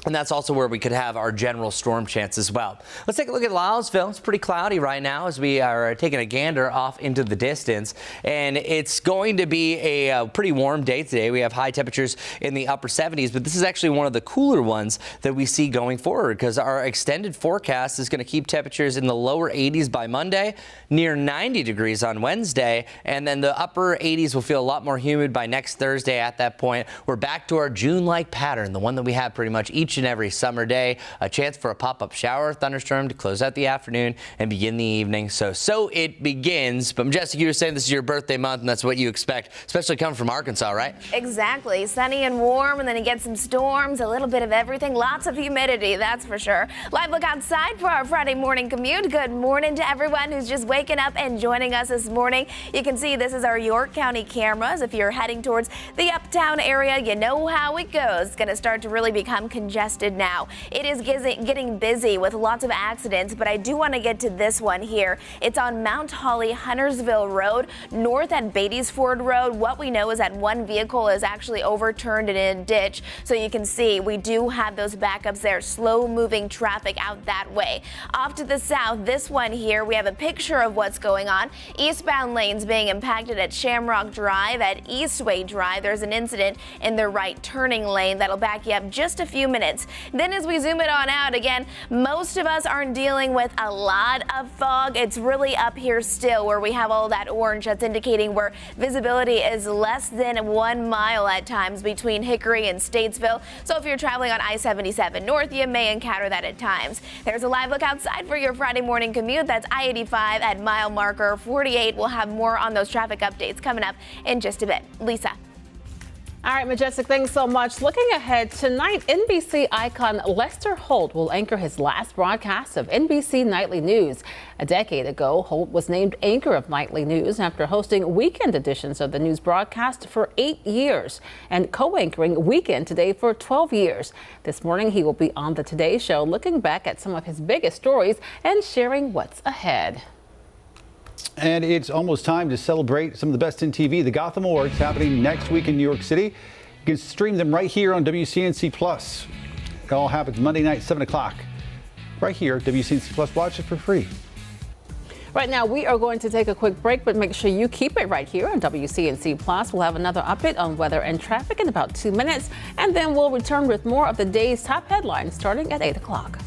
And that's also where we could have our general storm chance as well. Let's take a look at Lylesville. It's pretty cloudy right now as we are taking a gander off into the distance. And it's going to be a pretty warm day today. We have high temperatures in the upper 70s, but this is actually one of the cooler ones that we see going forward because our extended forecast is going to keep temperatures in the lower 80s by Monday, near 90 degrees on Wednesday, and then the upper 80s will feel a lot more humid by next Thursday. At that point, we're back to our June-like pattern, the one that we have pretty much each and every summer day. A chance for a pop-up shower or thunderstorm to close out the afternoon and begin the evening. So it begins. But Jessica, you were saying this is your birthday month, and that's what you expect, especially coming from Arkansas, right? Exactly. Sunny and warm, and then you get some storms, a little bit of everything, lots of humidity, that's for sure. Live look outside for our Friday morning commute. Good morning to everyone who's just waking up and joining us this morning. You can see this is our York County cameras. If you're heading towards the uptown area, you know how it goes. It's going to start to really become congested now. It is getting busy with lots of accidents, but I do want to get to this one here. It's on Mount Holly Huntersville Road, north at Beatty'sford Road. What we know is that one vehicle is actually overturned in a ditch. So you can see we do have those backups there, slow moving traffic out that way. Off to the south, this one here, we have a picture of what's going on. Eastbound lanes being impacted at Shamrock Drive. At Eastway Drive, there's an incident in the right turning lane that'll back you up just a few minutes. Then as we zoom it on out again, most of us aren't dealing with a lot of fog. It's really up here still where we have all that orange that's indicating where visibility is less than 1 mile at times between Hickory and Statesville. So if you're traveling on I-77 North, you may encounter that at times. There's a live look outside for your Friday morning commute. That's I-85 at mile marker 48. We'll have more on those traffic updates coming up in just a bit. Lisa. All right, Majestic, thanks so much. Looking ahead, tonight, NBC icon Lester Holt will anchor his last broadcast of NBC Nightly News. A decade ago, Holt was named anchor of Nightly News after hosting weekend editions of the news broadcast for 8 years and co-anchoring Weekend Today for 12 years. This morning, he will be on the Today Show looking back at some of his biggest stories and sharing what's ahead. And it's almost time to celebrate some of the best in TV. The Gotham Awards happening next week in New York City. You can stream them right here on WCNC Plus. It all happens Monday night, 7 o'clock. Right here, WCNC Plus. Watch it for free. Right now, we are going to take a quick break, but make sure you keep it right here on WCNC Plus. We'll have another update on weather and traffic in about 2 minutes, and then we'll return with more of the day's top headlines starting at 8 o'clock.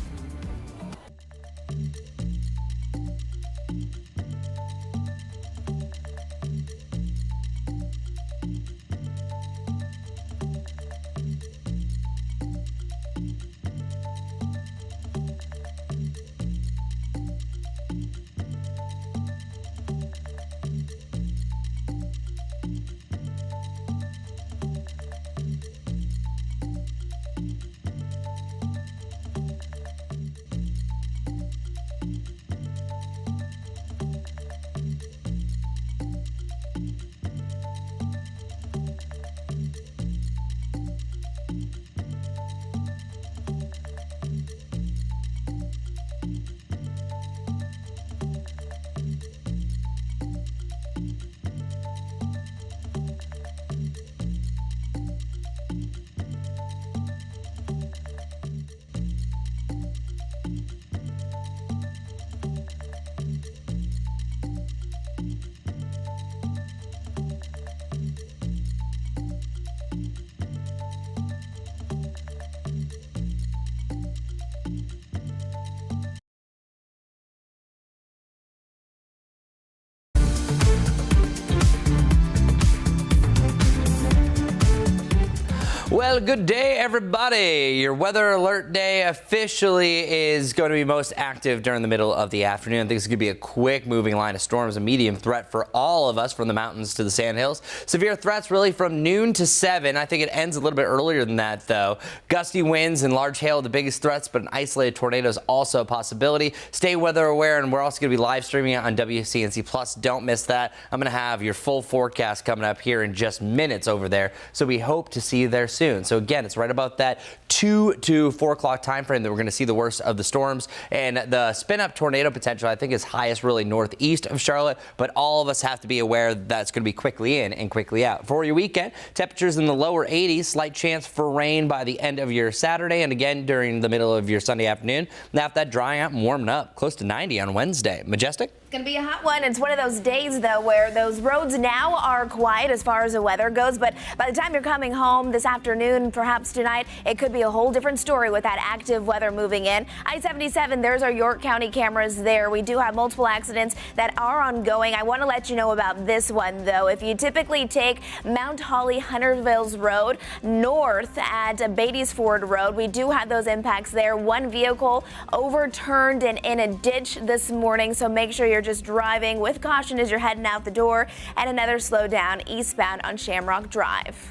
Well, good day, everybody. Your weather alert day officially is going to be most active during the middle of the afternoon. I think it's going to be a quick moving line of storms, a medium threat for all of us from the mountains to the sandhills. Severe threats really from noon to 7. I think it ends a little bit earlier than that, though. Gusty winds and large hail are the biggest threats, but an isolated tornado is also a possibility. Stay weather aware, and we're also going to be live streaming it on WCNC Plus. Don't miss that. I'm going to have your full forecast coming up here in just minutes over there, so we hope to see you there soon. So again, it's right about that 2 to 4 o'clock time frame that we're going to see the worst of the storms, and the spin up tornado potential I think is highest really northeast of Charlotte, but all of us have to be aware that it's going to be quickly in and quickly out. For your weekend, temperatures in the lower 80s, slight chance for rain by the end of your Saturday and again during the middle of your Sunday afternoon. And after that, drying out and warming up, close to 90 on Wednesday. Majestic? Going to be a hot one. It's one of those days, though, where those roads now are quiet as far as the weather goes. But by the time you're coming home this afternoon, perhaps tonight, it could be a whole different story with that active weather moving in. I-77, there's our York County cameras there. We do have multiple accidents that are ongoing. I want to let you know about this one, though. If you typically take Mount Holly Huntersville's Road north at Beatties Ford Road, we do have those impacts there. One vehicle overturned and in a ditch this morning, so make sure you're just driving with caution as you're heading out the door, and another slowdown eastbound on Shamrock Drive.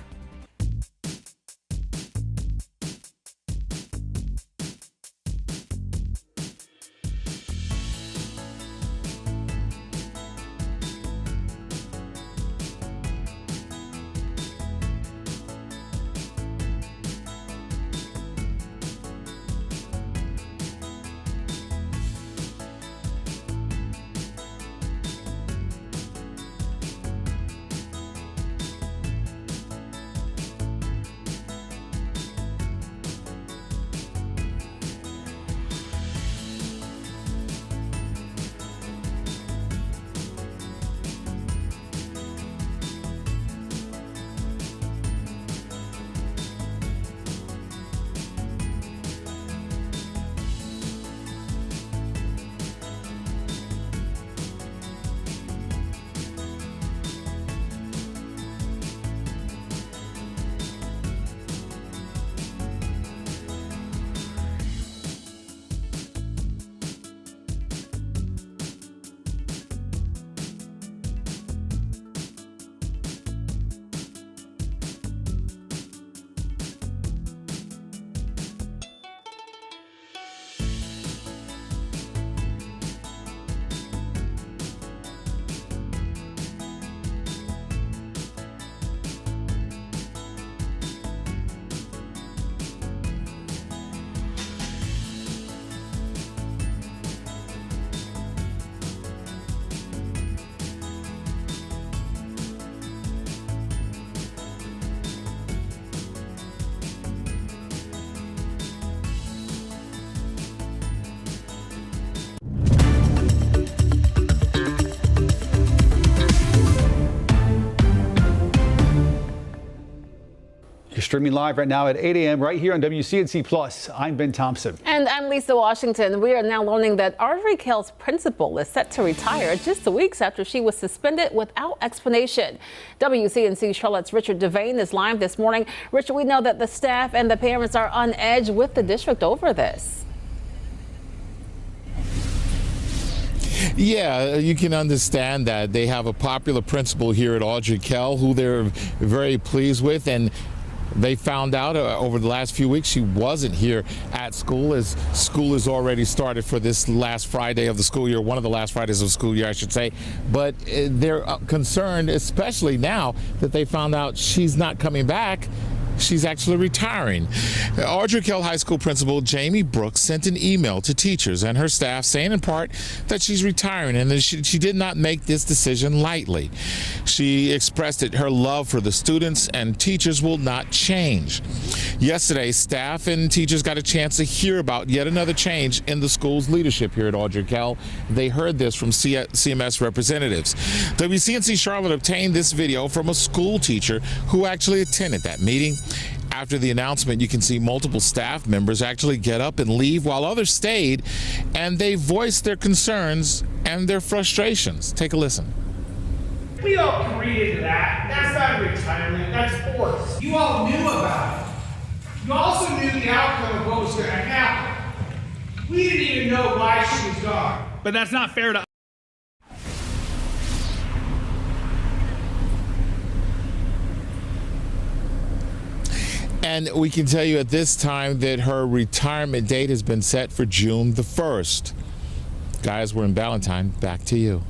You're streaming live right now at 8 a.m. right here on WCNC Plus. I'm Ben Thompson. And I'm Lisa Washington. We are now learning that Audrey Kell's principal is set to retire just weeks after she was suspended without explanation. WCNC Charlotte's Richard Devane is live this morning. Richard, we know that the staff and the parents are on edge with the district over this. Yeah, you can understand that. They have a popular principal here at Audrey Kell who they're very pleased with, and they found out over the last few weeks she wasn't here at school, as school has already started for this last Friday of the school year, one of the last Fridays of the school year, I should say. But they're concerned, especially now that they found out she's not coming back. She's actually retiring. Audrey Kell High School Principal Jamie Brooks sent an email to teachers and her staff saying in part that she's retiring and that she did not make this decision lightly. She expressed that her love for the students and teachers will not change. Yesterday, staff and teachers got a chance to hear about yet another change in the school's leadership here at Audrey Kell. They heard this from CMS representatives. WCNC Charlotte obtained this video from a school teacher who actually attended that meeting. After the announcement, you can see multiple staff members actually get up and leave while others stayed, and they voiced their concerns and their frustrations. Take a listen. We all agreed to that. That's not retirement, that's forced. You all knew about it. You also knew the outcome of what was going to happen. We didn't even know why she was gone. But that's not fair to And we can tell you at this time that her retirement date has been set for June the 1st. Guys, we're in Ballantyne. Back to you.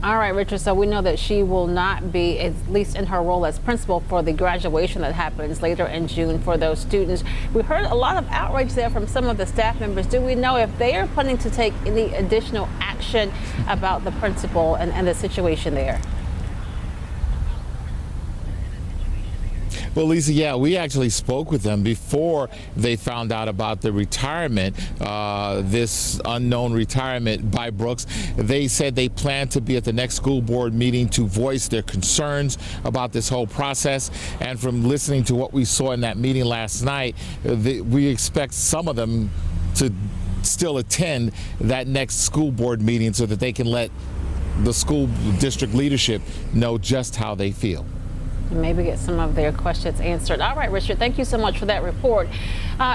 All right, Richard, so we know that she will not be, at least in her role as principal, for the graduation that happens later in June for those students. We heard a lot of outrage there from some of the staff members. Do we know if they are planning to take any additional action about the principal and the situation there? Well, Lisa, yeah, we actually spoke with them before they found out about the retirement, this unknown retirement by Brooks. They said they plan to be at the next school board meeting to voice their concerns about this whole process. And from listening to what we saw in that meeting last night, we expect some of them to still attend that next school board meeting so that they can let the school district leadership know just how they feel. And maybe get some of their questions answered. All right, Richard, thank you so much for that report.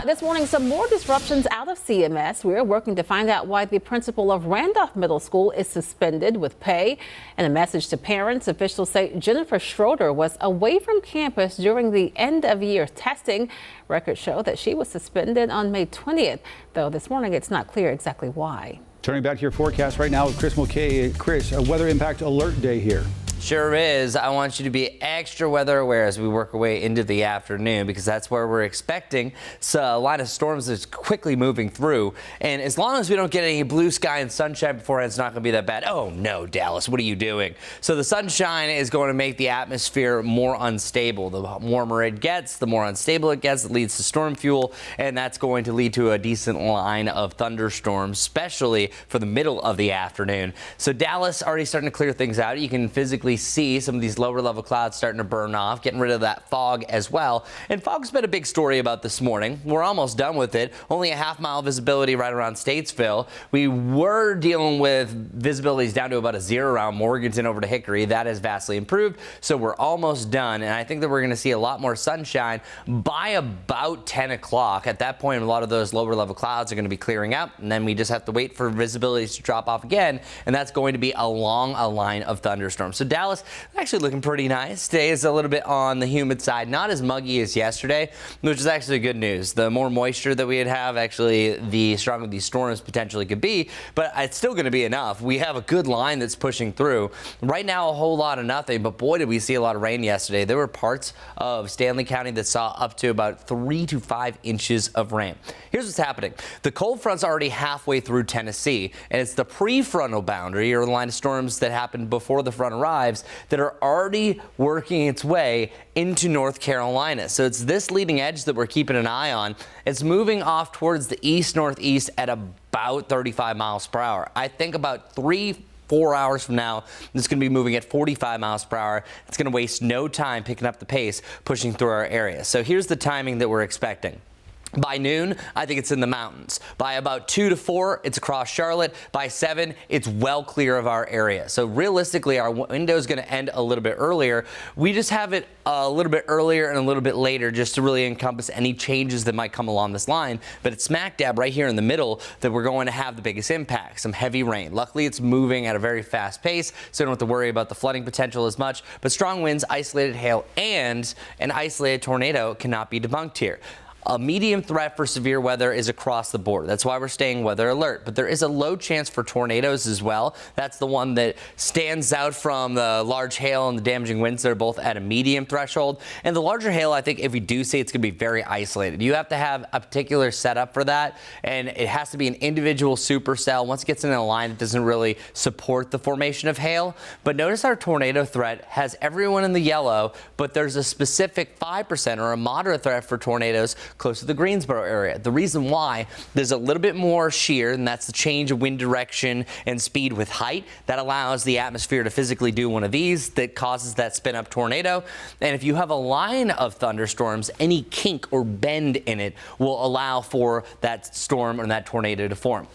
This morning, some more disruptions out of CMS. We're working to find out why the principal of Randolph Middle School is suspended with pay. And a message to parents, officials say Jennifer Schroeder was away from campus during the end of year testing. Records show that she was suspended on May 20th, though this morning it's not clear exactly why. Turning back to your forecast right now with Chris Mulcahy. Chris, a weather impact alert day here. Sure is. I want you to be extra weather aware as we work our way into the afternoon, because that's where we're expecting a line of storms that's quickly moving through. And as long as we don't get any blue sky and sunshine beforehand, it's not going to be that bad. Oh no, Dallas, what are you doing? So the sunshine is going to make the atmosphere more unstable. The warmer it gets, the more unstable it gets. It leads to storm fuel, and that's going to lead to a decent line of thunderstorms, especially for the middle of the afternoon. So Dallas already starting to clear things out. You can physically see some of these lower level clouds starting to burn off, getting rid of that fog as well. And fog's been a big story about this morning. We're almost done with it. Only a half-mile visibility right around Statesville. We were dealing with visibilities down to about a 0 around Morganton over to Hickory. That has vastly improved, so we're almost done. And I think that we're going to see a lot more sunshine by about 10 o'clock. At that point, a lot of those lower level clouds are going to be clearing out, and then we just have to wait for visibilities to drop off again, and that's going to be along a line of thunderstorms. So Dallas actually looking pretty nice. Today is a little bit on the humid side, not as muggy as yesterday, which is actually good news. The more moisture that we'd have, actually, the stronger these storms potentially could be, but it's still going to be enough. We have a good line that's pushing through. Right now, a whole lot of nothing, but boy, did we see a lot of rain yesterday. There were parts of Stanley County that saw up to about 3 to 5 inches of rain. Here's what's happening. The cold front's already halfway through Tennessee, and it's the prefrontal boundary, or the line of storms that happened before the front arrives, that are already working its way into North Carolina. So it's this leading edge that we're keeping an eye on. It's moving off towards the east-northeast at about 35 miles per hour. I think about 3 4 hours from now, it's going to be moving at 45 miles per hour. It's going to waste no time picking up the pace, pushing through our area. So here's the timing that we're expecting. By noon, I think it's in the mountains. By about 2 to 4, it's across Charlotte. By 7, it's well clear of our area. So realistically, our window is going to end a little bit earlier. We just have it a little bit earlier and a little bit later just to really encompass any changes that might come along this line. But it's smack dab right here in the middle that we're going to have the biggest impact, some heavy rain. Luckily, it's moving at a very fast pace, so we don't have to worry about the flooding potential as much. But strong winds, isolated hail, and an isolated tornado cannot be debunked here. A medium threat for severe weather is across the board. That's why we're staying weather alert. But there is a low chance for tornadoes as well. That's the one that stands out from the large hail and the damaging winds that are both at a medium threshold. And the larger hail, I think if we do see, it's going to be very isolated. You have to have a particular setup for that, and it has to be an individual supercell. Once it gets in a line, it doesn't really support the formation of hail. But notice our tornado threat has everyone in the yellow, but there's a specific 5% or a moderate threat for tornadoes close to the Greensboro area. The reason why, there's a little bit more shear, and that's the change of wind direction and speed with height that allows the atmosphere to physically do one of these that causes that spin up tornado. And if you have a line of thunderstorms, any kink or bend in it will allow for that storm or that tornado to form.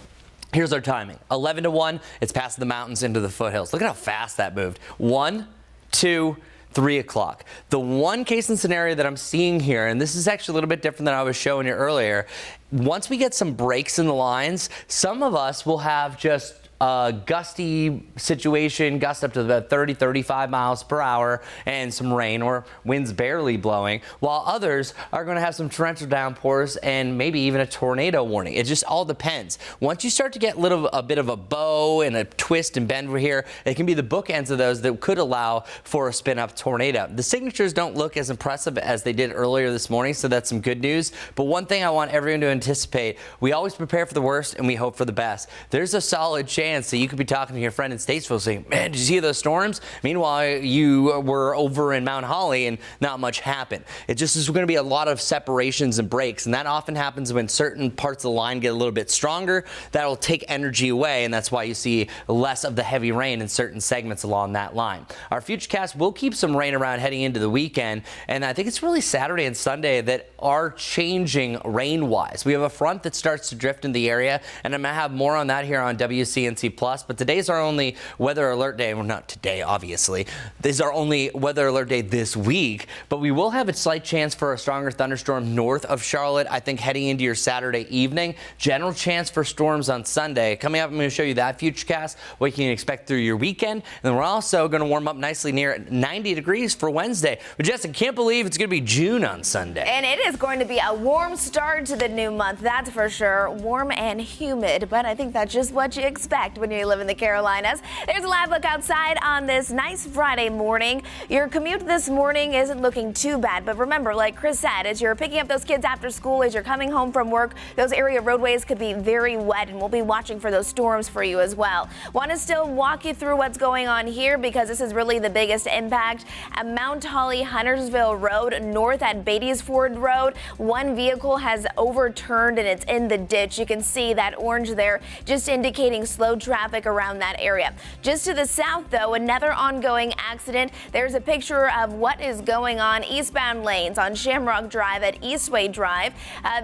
Here's our timing. 11 to 1, it's past the mountains into the foothills. Look at how fast that moved. 1, 2, 3 o'clock. The one case and scenario that I'm seeing here, and this is actually a little bit different than I was showing you earlier, once we get some breaks in the lines, some of us will have just a gusty situation, gust up to about 30, 35 miles per hour and some rain or winds barely blowing, while others are going to have some torrential downpours and maybe even a tornado warning. It just all depends. Once you start to get a bit of a bow and a twist and bend here, it can be the bookends of those that could allow for a spin-up tornado. The signatures don't look as impressive as they did earlier this morning, so that's some good news. But one thing I want everyone to anticipate, we always prepare for the worst and we hope for the best. There's a solid chance that you could be talking to your friend in Statesville saying, man, did you see those storms? Meanwhile, you were over in Mount Holly and not much happened. It just is going to be a lot of separations and breaks, and that often happens when certain parts of the line get a little bit stronger. That'll take energy away, and that's why you see less of the heavy rain in certain segments along that line. Our futurecast will keep some rain around heading into the weekend, and I think it's really Saturday and Sunday that are changing rain-wise. We have a front that starts to drift in the area, and I'm going to have more on that here on WCNC Plus, but today's our only weather alert day. Well, not today, obviously. This is our only weather alert day this week, but we will have a slight chance for a stronger thunderstorm north of Charlotte, I think, heading into your Saturday evening. General chance for storms on Sunday. Coming up, I'm going to show you that futurecast, what you can expect through your weekend, and then we're also going to warm up nicely near 90 degrees for Wednesday. But Jessica, can't believe it's going to be June on Sunday. And it is going to be a warm start to the new month, that's for sure. Warm and humid, but I think that's just what you expect when you live in the Carolinas. There's a live look outside on this nice Friday morning. Your commute this morning isn't looking too bad, but remember, like Chris said, as you're picking up those kids after school, as you're coming home from work, those area roadways could be very wet, and we'll be watching for those storms for you as well. Want to still walk you through what's going on here because this is really the biggest impact. At Mount Holly Huntersville Road, north at Beatty's Ford Road, one vehicle has overturned and it's in the ditch. You can see that orange there just indicating slow traffic around that area. Just to the south, though, another ongoing accident. There's a picture of what is going on eastbound lanes on Shamrock Drive at Eastway Drive.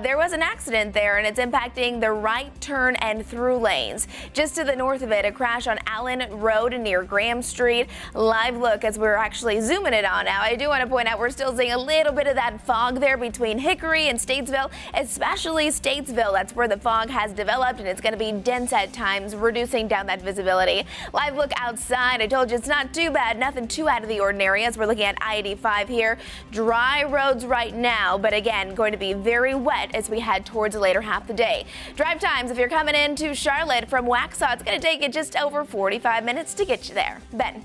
There was an accident there, and it's impacting the right turn and through lanes. Just to the north of it, a crash on Allen Road near Graham Street. Live look as we're actually zooming it on now. I do want to point out we're still seeing a little bit of that fog there between Hickory and Statesville, especially Statesville. That's where the fog has developed, and it's going to be dense at times, reducing down that visibility. Live look outside. I told you it's not too bad, nothing too out of the ordinary as we're looking at I-85 here. Dry roads right now, but again, going to be very wet as we head towards the later half of the day. Drive times, if you're coming into Charlotte from Waxhaw, it's going to take you just over 45 minutes to get you there. Ben.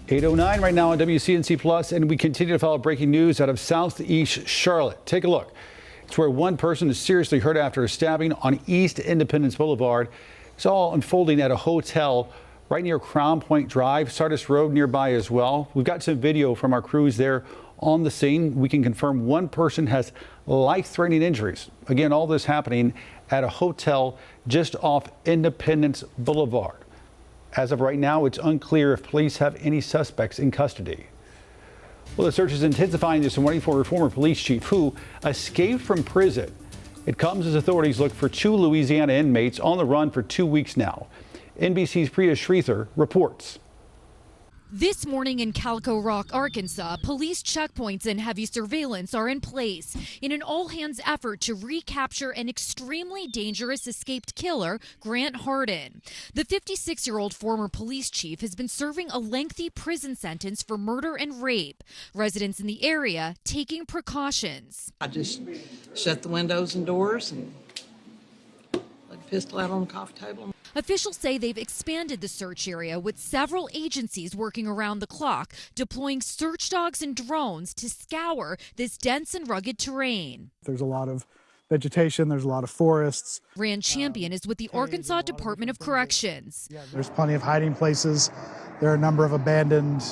8:09 right now on WCNC Plus, and we continue to follow breaking news out of Southeast Charlotte. Take a look. It's where one person is seriously hurt after a stabbing on East Independence Boulevard. It's all unfolding at a hotel right near Crown Point Drive, Sardis Road nearby as well. We've got some video from our crews there on the scene. We can confirm one person has life-threatening injuries. Again, all this happening at a hotel just off Independence Boulevard. As of right now, it's unclear if police have any suspects in custody. Well, the search is intensifying this morning for a former police chief who escaped from prison. It comes as authorities look for 2 Louisiana inmates on the run for 2 weeks now. NBC's Priya Sridhar reports. This morning in Calico Rock, Arkansas, police checkpoints and heavy surveillance are in place in an all-hands effort to recapture an extremely dangerous escaped killer, Grant Hardin. The 56-year-old former police chief has been serving a lengthy prison sentence for murder and rape. Residents in the area taking precautions. I just shut the windows and doors and let a pistol out on the coffee table. Officials say they've expanded the search area with several agencies working around the clock, deploying search dogs and drones to scour this dense and rugged terrain. There's a lot of vegetation, there's a lot of forests. Rand Champion is with the Arkansas Department of Corrections. There's plenty of hiding places. There are a number of abandoned,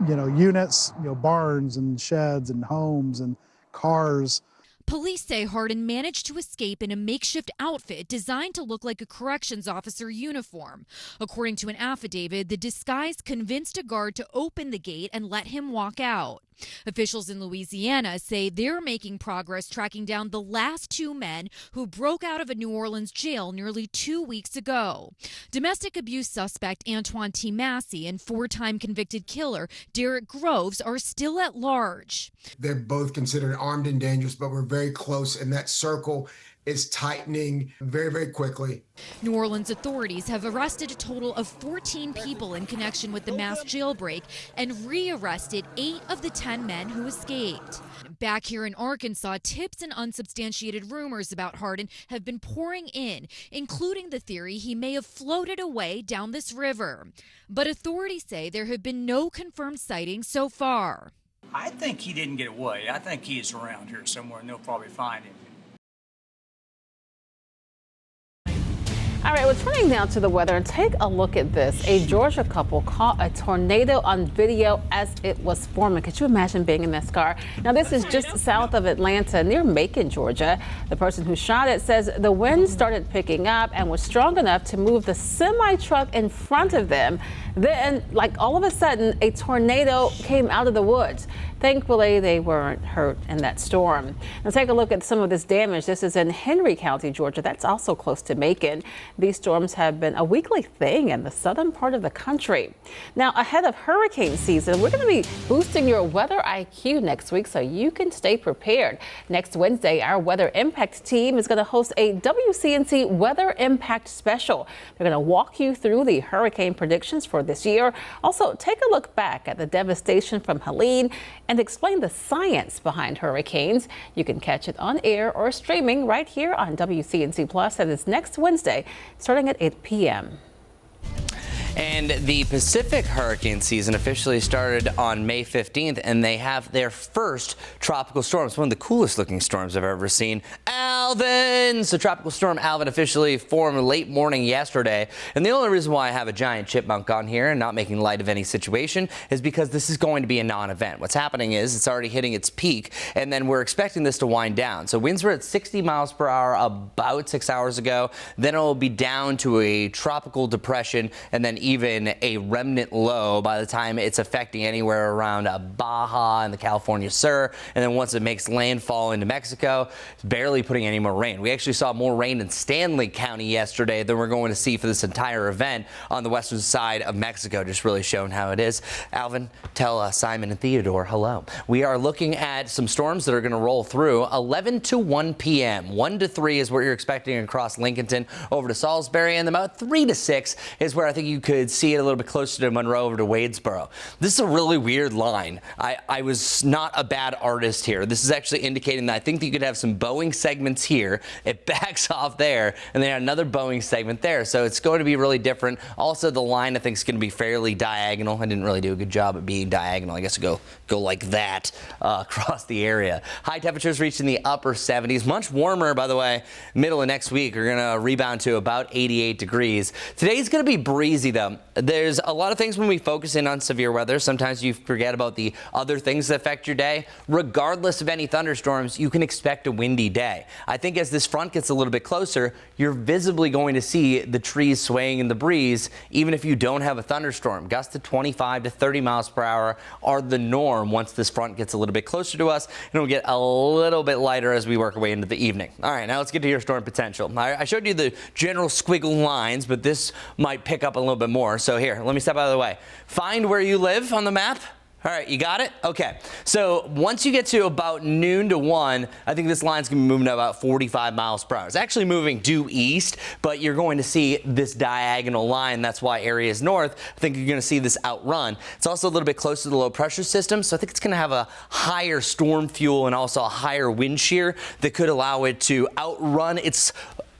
units, barns and sheds and homes and cars. Police say Hardin managed to escape in a makeshift outfit designed to look like a corrections officer uniform. According to an affidavit, the disguise convinced a guard to open the gate and let him walk out. Officials in Louisiana say they're making progress tracking down the last 2 men who broke out of a New Orleans jail nearly 2 weeks ago. Domestic abuse suspect Antoine T. Massey and 4-time convicted killer Derek Groves are still at large. They're both considered armed and dangerous, but we're very close, and that circle is tightening very, very quickly. New Orleans authorities have arrested a total of 14 people in connection with the mass jailbreak and re-arrested 8 of the 10 men who escaped. Back here in Arkansas, tips and unsubstantiated rumors about Hardin have been pouring in, including the theory he may have floated away down this river. But authorities say there have been no confirmed sightings so far. I think he didn't get away. I think he is around here somewhere, and they'll probably find him. All right, we're turning now to the weather and take a look at this. A Georgia couple caught a tornado on video as it was forming. Could you imagine being in this car? Now, this is just south of Atlanta near Macon, Georgia. The person who shot it says the wind started picking up and was strong enough to move the semi truck in front of them. Then, like all of a sudden, a tornado came out of the woods. Thankfully, they weren't hurt in that storm. Now take a look at some of this damage. This is in Henry County, Georgia. That's also close to Macon. These storms have been a weekly thing in the southern part of the country. Now, ahead of hurricane season, we're going to be boosting your weather IQ next week so you can stay prepared. Next Wednesday, our Weather Impact team is going to host a WCNC Weather Impact Special. They're going to walk you through the hurricane predictions for this year. Also, take a look back at the devastation from Helene and explain the science behind hurricanes. You can catch it on air or streaming right here on WCNC Plus. That is next Wednesday, starting at 8 p.m. And the Pacific hurricane season officially started on May 15th, and they have their first tropical storm. It's one of the coolest looking storms I've ever seen. Alvin! So Tropical Storm Alvin officially formed late morning yesterday. And the only reason why I have a giant chipmunk on here and not making light of any situation is because this is going to be a non-event. What's happening is it's already hitting its peak, and then we're expecting this to wind down. So winds were at 60 miles per hour about 6 hours ago. Then it will be down to a tropical depression and then even a remnant low by the time it's affecting anywhere around Baja and the California Sur. And then once it makes landfall into Mexico, it's barely putting any more rain. We actually saw more rain in Stanley County yesterday than we're going to see for this entire event on the western side of Mexico, just really showing how it is. Alvin, tell Simon and Theodore hello. We are looking at some storms that are going to roll through 11 to 1 p.m. 1 to 3 is what you're expecting across Lincolnton over to Salisbury, and about 3 to 6 is where I think you could see it a little bit closer to Monroe over to Wadesboro. This is a really weird line. I was not a bad artist here. This is actually indicating that I think that you could have some bowing segments here. It backs off there, and then another bowing segment there. So it's going to be really different. Also, the line I think is going to be fairly diagonal. I didn't really do a good job at being diagonal. I guess go like that across the area. High temperatures reaching the upper 70s. Much warmer, by the way. Middle of next week, we're going to rebound to about 88 degrees. Today's going to be breezy, though. though. There's a lot of things when we focus in on severe weather. Sometimes you forget about the other things that affect your day. Regardless of any thunderstorms, you can expect a windy day. I think as this front gets a little bit closer, you're visibly going to see the trees swaying in the breeze, even if you don't have a thunderstorm. Gusts to 25 to 30 miles per hour are the norm once this front gets a little bit closer to us, and it'll get a little bit lighter as we work our way into the evening. All right, now let's get to your storm potential. I showed you the general squiggle lines, but this might pick up a little bit more. So here, let me step out of the way. Find where you live on the map. All right, you got it? Okay. So once you get to about noon to 1, I think this line's going to be moving at about 45 miles per hour. It's actually moving due east, but you're going to see this diagonal line. That's why areas north, I think you're going to see this outrun. It's also a little bit closer to the low pressure system, so I think it's going to have a higher storm fuel and also a higher wind shear that could allow it to outrun its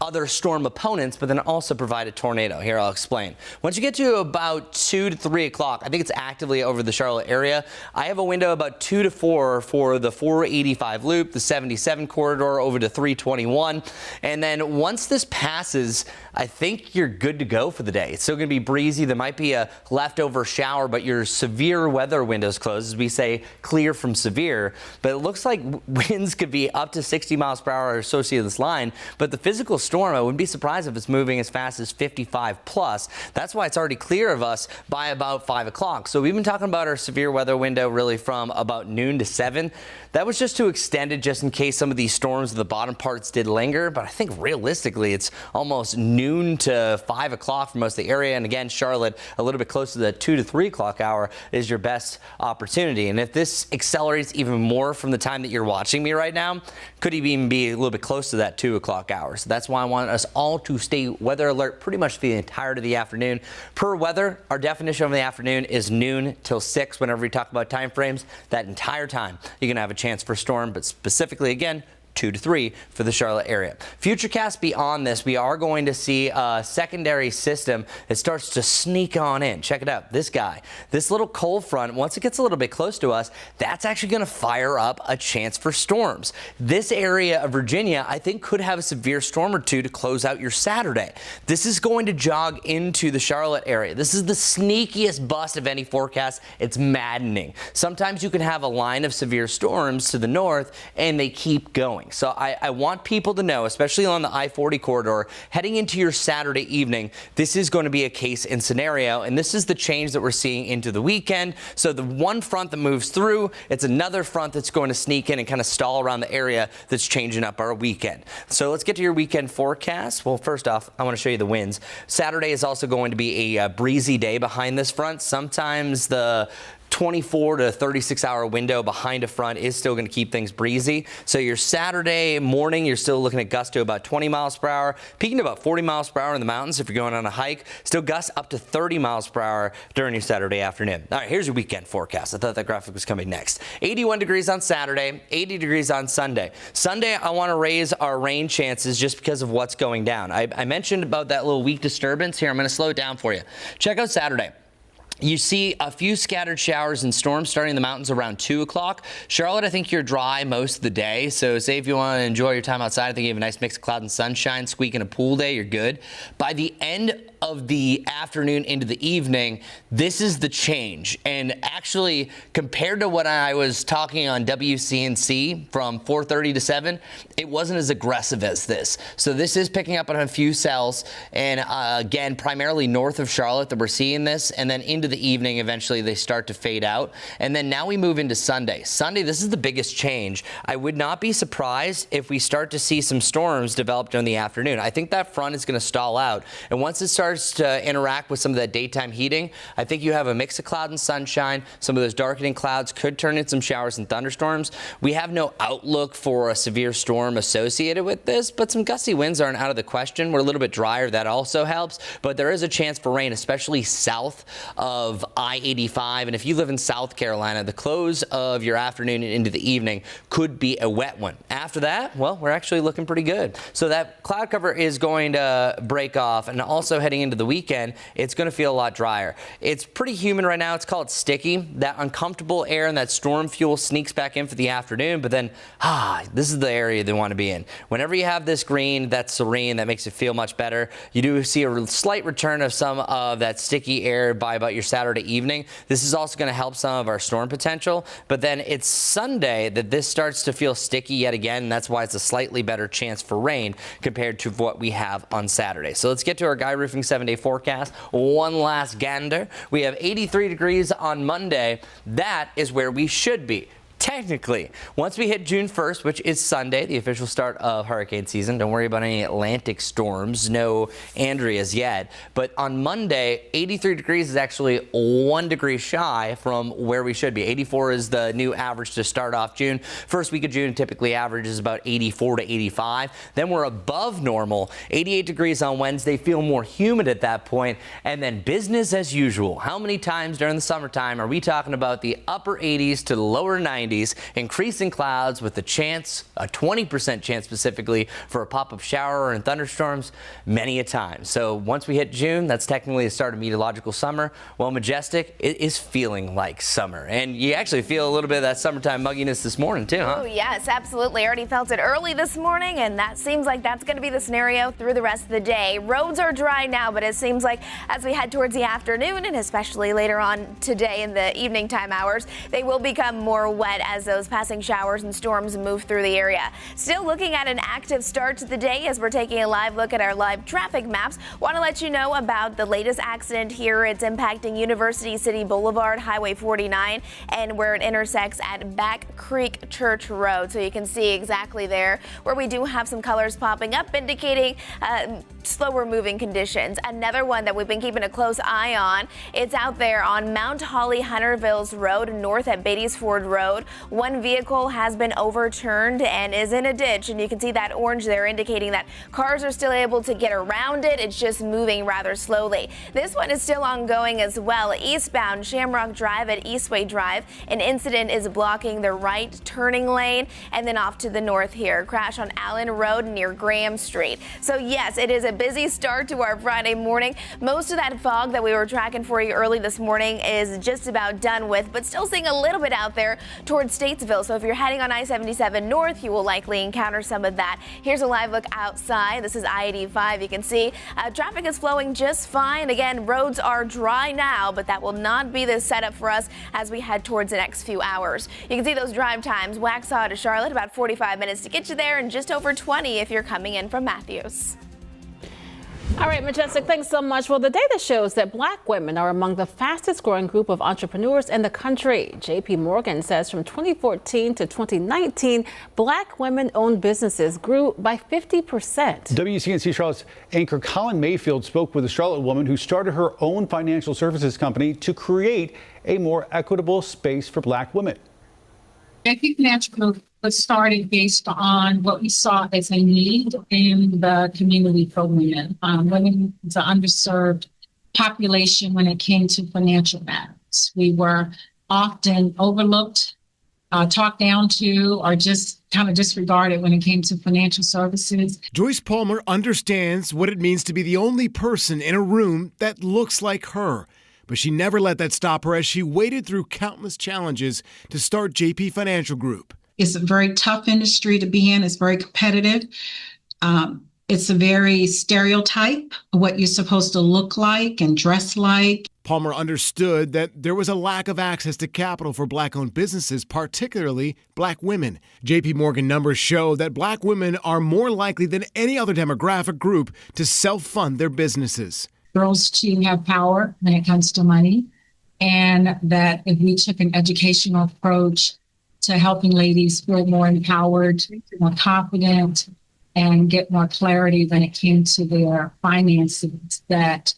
other storm opponents, but then also provide a tornado. Here, I'll explain. Once you get to about 2 to 3 o'clock, I think it's actively over the Charlotte area. I have a window about 2 to 4 for the 485 loop, the 77 corridor over to 321. And then once this passes, I think you're good to go for the day. It's still going to be breezy. There might be a leftover shower, but your severe weather window's closed, as we say, clear from severe. But it looks like winds could be up to 60 miles per hour associated with this line, but the physical storm, I wouldn't be surprised if it's moving as fast as 55 plus. That's why it's already clear of us by about 5 o'clock. So we've been talking about our severe weather window really from about noon to 7. That was just to extend it just in case some of these storms, the bottom parts did linger. But I think realistically, it's almost noon to 5 o'clock for most of the area. And again, Charlotte, a little bit closer to the 2 to 3 o'clock hour is your best opportunity. And if this accelerates even more from the time that you're watching me right now, could even be a little bit close to that 2 o'clock hour. So that's why I want us all to stay weather alert pretty much for the entirety of the afternoon. Per weather, our definition of the afternoon is noon till 6. Whenever we talk about time frames, that entire time you're going to have a chance for storm, but specifically again 2 to 3 for the Charlotte area. Futurecast beyond this, we are going to see a secondary system that starts to sneak on in. Check it out. This guy, this little cold front, once it gets a little bit close to us, that's actually going to fire up a chance for storms. This area of Virginia, I think, could have a severe storm or two to close out your Saturday. This is going to jog into the Charlotte area. This is the sneakiest bust of any forecast. It's maddening. Sometimes you can have a line of severe storms to the north and they keep going. So I want people to know, especially on the I-40 corridor, heading into your Saturday evening, this is going to be a case and scenario, and this is the change that we're seeing into the weekend. So the one front that moves through, it's another front that's going to sneak in and kind of stall around the area that's changing up our weekend. So let's get to your weekend forecast. Well, first off, I want to show you the winds. Saturday is also going to be a breezy day behind this front. Sometimes the 24 to 36 hour window behind a front is still going to keep things breezy. So your Saturday morning, you're still looking at gusts to about 20 miles per hour, peaking to about 40 miles per hour in the mountains if you're going on a hike. Still gusts up to 30 miles per hour during your Saturday afternoon. All right, here's your weekend forecast. I thought that graphic was coming next. 81 degrees on Saturday, 80 degrees on Sunday. Sunday, I want to raise our rain chances just because of what's going down. I mentioned about that little weak disturbance here. I'm going to slow it down for you. Check out Saturday. You see a few scattered showers and storms starting in the mountains around 2 o'clock. Charlotte, I think you're dry most of the day. So say if you want to enjoy your time outside, I think you have a nice mix of cloud and sunshine, squeaking a pool day, you're good. By the end of the afternoon into the evening, this is the change. And actually, compared to what I was talking on WCNC from 4:30 to 7, it wasn't as aggressive as this. So this is picking up on a few cells. And again, primarily north of Charlotte that we're seeing this. And then into the evening, eventually they start to fade out. And then now we move into Sunday. Sunday, this is the biggest change. I would not be surprised if we start to see some storms develop during the afternoon. I think that front is going to stall out. And once it starts to interact with some of that daytime heating, I think you have a mix of cloud and sunshine. Some of those darkening clouds could turn into some showers and thunderstorms. We have no outlook for a severe storm associated with this, but some gusty winds aren't out of the question. We're a little bit drier. That also helps, but there is a chance for rain, especially south of I-85. And if you live in South Carolina, the close of your afternoon and into the evening could be a wet one. After that, well, we're actually looking pretty good. So that cloud cover is going to break off, and also heading heading into the weekend, it's going to feel a lot drier. It's pretty humid right now. It's called sticky. That uncomfortable air and that storm fuel sneaks back in for the afternoon, but then, this is the area they want to be in. Whenever you have this green, that's serene, that makes it feel much better. You do see a slight return of some of that sticky air by about your Saturday evening. This is also going to help some of our storm potential, but then it's Sunday that this starts to feel sticky yet again, and that's why it's a slightly better chance for rain compared to what we have on Saturday. So let's get to our Guy Roofing 7-day forecast. One last gander. We have 83 degrees on Monday. That is where we should be. Technically, once we hit June 1st, which is Sunday, the official start of hurricane season, don't worry about any Atlantic storms, no Andreas yet. But on Monday, 83 degrees is actually 1 degree shy from where we should be. 84 is the new average to start off June. First week of June typically averages about 84 to 85. Then we're above normal. 88 degrees on Wednesday, feel more humid at that point. And then business as usual. How many times during the summertime are we talking about the upper 80s to the lower 90s? Increasing clouds with a chance, a 20% chance specifically, for a pop-up shower and thunderstorms many a time. So once we hit June, that's technically the start of meteorological summer. Well, Majestic, it is feeling like summer. And you actually feel a little bit of that summertime mugginess this morning too, huh? Oh, yes, absolutely. Already felt it early this morning, and that seems like that's going to be the scenario through the rest of the day. Roads are dry now, but it seems like as we head towards the afternoon and especially later on today in the evening time hours, they will become more wet as those passing showers and storms move through the area. Still looking at an active start to the day as we're taking a live look at our live traffic maps. Want to let you know about the latest accident here. It's impacting University City Boulevard, Highway 49, and where it intersects at Back Creek Church Road. So you can see exactly there where we do have some colors popping up indicating slower moving conditions. Another one that we've been keeping a close eye on, it's out there on Mount Holly Hunterville's Road north at Beatties Ford Road. One vehicle has been overturned and is in a ditch, and you can see that orange there indicating that cars are still able to get around it. It's just moving rather slowly. This one is still ongoing as well. Eastbound Shamrock Drive at Eastway Drive, an incident is blocking the right turning lane, and then off to the north here, crash on Allen Road near Graham Street. So yes, it is a busy start to our Friday morning. Most of that fog that we were tracking for you early this morning is just about done with, but still seeing a little bit out there towards Statesville. So if you're heading on I-77 north, you will likely encounter some of that. Here's a live look outside. This is I-85. You can see traffic is flowing just fine. Again, roads are dry now, but that will not be the setup for us as we head towards the next few hours. You can see those drive times. Waxhaw to Charlotte, about 45 minutes to get you there, and just over 20 if you're coming in from Matthews. All right, Majestic, thanks so much. Well, the data shows that Black women are among the fastest growing group of entrepreneurs in the country. JP Morgan says from 2014 to 2019, Black women-owned businesses grew by 50%. WCNC Charlotte's anchor Colin Mayfield spoke with a Charlotte woman who started her own financial services company to create a more equitable space for Black women. JP Financial Group was started based on what we saw as a need in the community for women. Women is an underserved population when it came to financial matters. We were often overlooked, talked down to, or just kind of disregarded when it came to financial services. Joyce Palmer understands what it means to be the only person in a room that looks like her. But she never let that stop her as she waded through countless challenges to start JP Financial Group. It's a very tough industry to be in. It's very competitive. It's a very stereotype of what you're supposed to look like and dress like. Palmer understood that there was a lack of access to capital for Black-owned businesses, particularly Black women. JP Morgan numbers show that Black women are more likely than any other demographic group to self-fund their businesses. Girls to have power when it comes to money, and that if we took an educational approach to helping ladies feel more empowered, more confident, and get more clarity when it came to their finances, that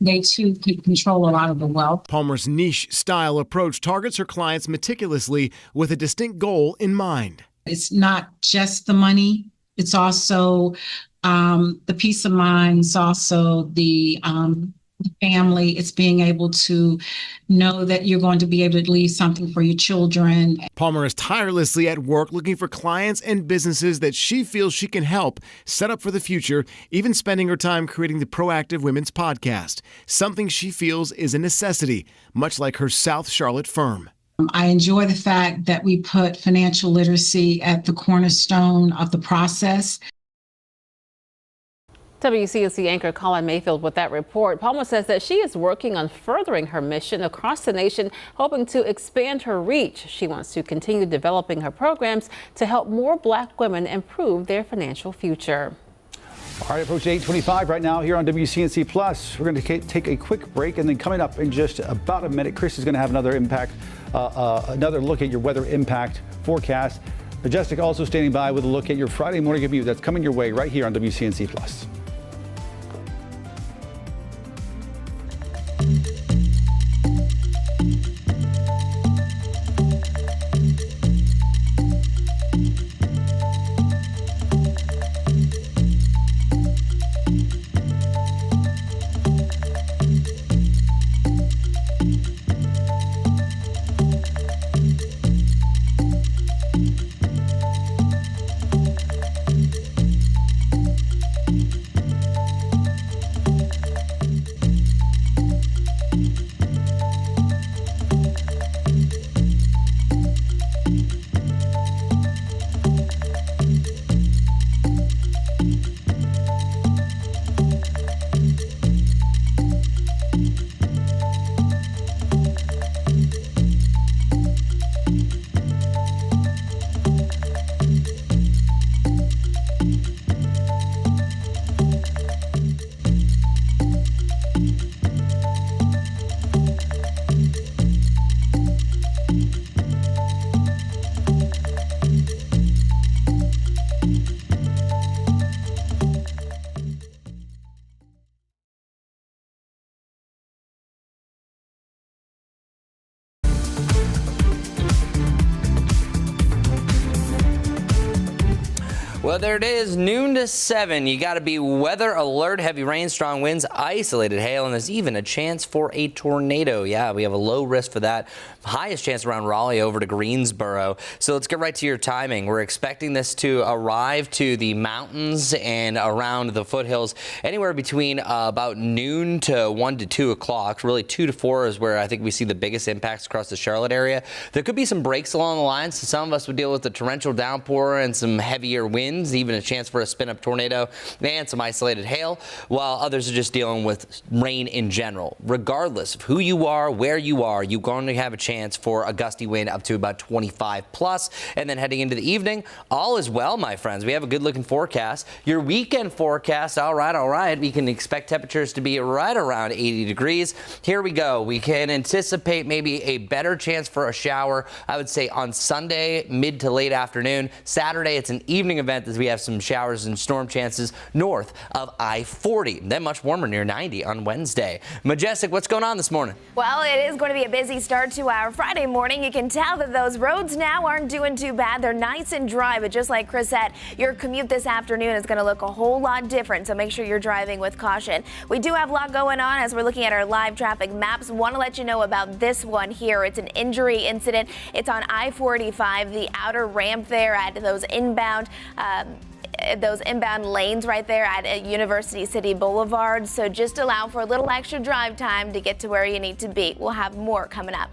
they too could control a lot of the wealth. Palmer's niche style approach targets her clients meticulously with a distinct goal in mind. It's not just the money, it's also the peace of mind, it's also the family. It's being able to know that you're going to be able to leave something for your children. Palmer is tirelessly at work looking for clients and businesses that she feels she can help set up for the future, even spending her time creating the Proactive Women's Podcast, something she feels is a necessity, much like her South Charlotte firm. I enjoy the fact that we put financial literacy at the cornerstone of the process. WCNC anchor Colin Mayfield with that report. Palmer says that she is working on furthering her mission across the nation, hoping to expand her reach. She wants to continue developing her programs to help more Black women improve their financial future. All right, approaching 8:25 right now here on WCNC Plus. We're going to take a quick break, and then coming up in just about a minute, Chris is going to have another look at your weather impact forecast. Majestic also standing by with a look at your Friday morning commute. That's coming your way right here on WCNC Plus. Well, there it is, noon to 7. You got to be weather alert, heavy rain, strong winds, isolated hail, and there's even a chance for a tornado. Yeah, we have a low risk for that. Highest chance around Raleigh over to Greensboro. So let's get right to your timing. We're expecting this to arrive to the mountains and around the foothills anywhere between about noon to 1 to 2 o'clock. Really 2 to 4 is where I think we see the biggest impacts across the Charlotte area. There could be some breaks along the line, so some of us would deal with the torrential downpour and some heavier winds, even a chance for a spin-up tornado and some isolated hail, while others are just dealing with rain in general. Regardless of who you are, where you are, you're going to have a chance for a gusty wind up to about 25 plus. And then heading into the evening, all is well, my friends. We have a good-looking forecast. Your weekend forecast, all right. We can expect temperatures to be right around 80 degrees. Here we go. We can anticipate maybe a better chance for a shower, I would say, on Sunday, mid to late afternoon. Saturday, it's an evening event as we have some showers and storm chances north of I-40. Then much warmer, near 90 on Wednesday. Majestic, what's going on this morning? Well, it is going to be a busy start to our Friday morning. You can tell that those roads now aren't doing too bad. They're nice and dry, but just like Chris said, your commute this afternoon is going to look a whole lot different, so make sure you're driving with caution. We do have a lot going on as we're looking at our live traffic maps. Want to let you know about this one here. It's an injury incident. It's on I-45, the outer ramp there at those inbound lanes right there at University City Boulevard. So just allow for a little extra drive time to get to where you need to be. We'll have more coming up.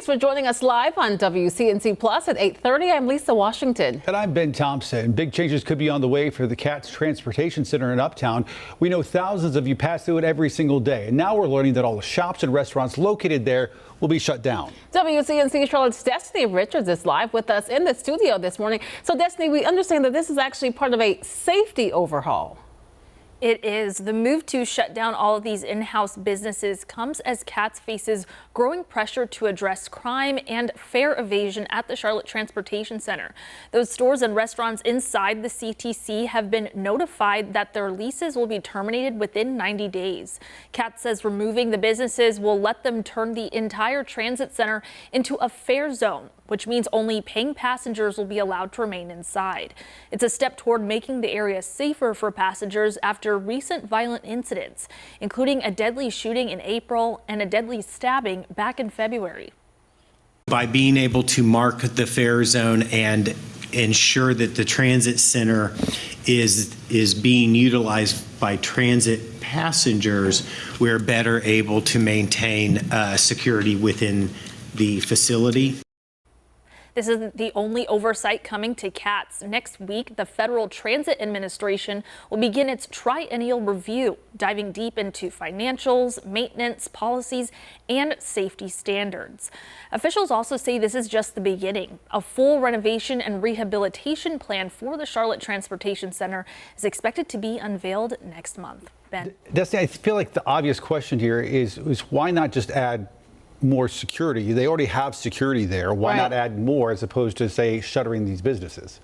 for joining us live on WCNC Plus at 8:30. I'm Lisa Washington. And I'm Ben Thompson. Big changes could be on the way for the CATS Transportation Center in Uptown. We know thousands of you pass through it every single day. And now we're learning that all the shops and restaurants located there will be shut down. WCNC Charlotte's Destiny Richards is live with us in the studio this morning. So Destiny, we understand that this is actually part of a safety overhaul. It is. The move to shut down all of these in-house businesses comes as CATS faces growing pressure to address crime and fare evasion at the Charlotte Transportation Center. Those stores and restaurants inside the CTC have been notified that their leases will be terminated within 90 days. CATS says removing the businesses will let them turn the entire transit center into a fare zone, which means only paying passengers will be allowed to remain inside. It's a step toward making the area safer for passengers after recent violent incidents, including a deadly shooting in April and a deadly stabbing back in February. By being able to mark the fare zone and ensure that the transit center is being utilized by transit passengers, we're better able to maintain security within the facility. This isn't the only oversight coming to CATS. Next week, the Federal Transit Administration will begin its triennial review, diving deep into financials, maintenance, policies, and safety standards. Officials also say this is just the beginning. A full renovation and rehabilitation plan for the Charlotte Transportation Center is expected to be unveiled next month. Ben. Destiny, I feel like the obvious question here is why not just add more security? They already have security there. Why not add more as opposed to, say, shuttering these businesses?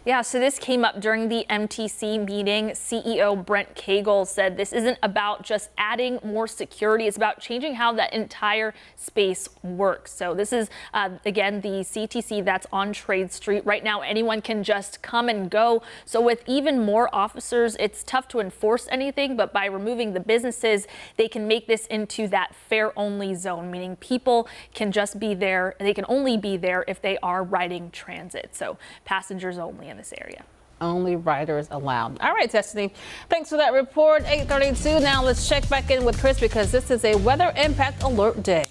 Yeah, so this came up during the MTC meeting. CEO Brent Cagle said this isn't about just adding more security. It's about changing how that entire space works. So this is, again, the CTC that's on Trade Street. Right now, anyone can just come and go. So with even more officers, it's tough to enforce anything. But by removing the businesses, they can make this into that fare-only zone, meaning people can just be there. They can only be there if they are riding transit. So passengers only in this area. Only riders allowed. All right, Destiny. Thanks for that report. 8:32. Now let's check back in with Chris because this is a weather impact alert day.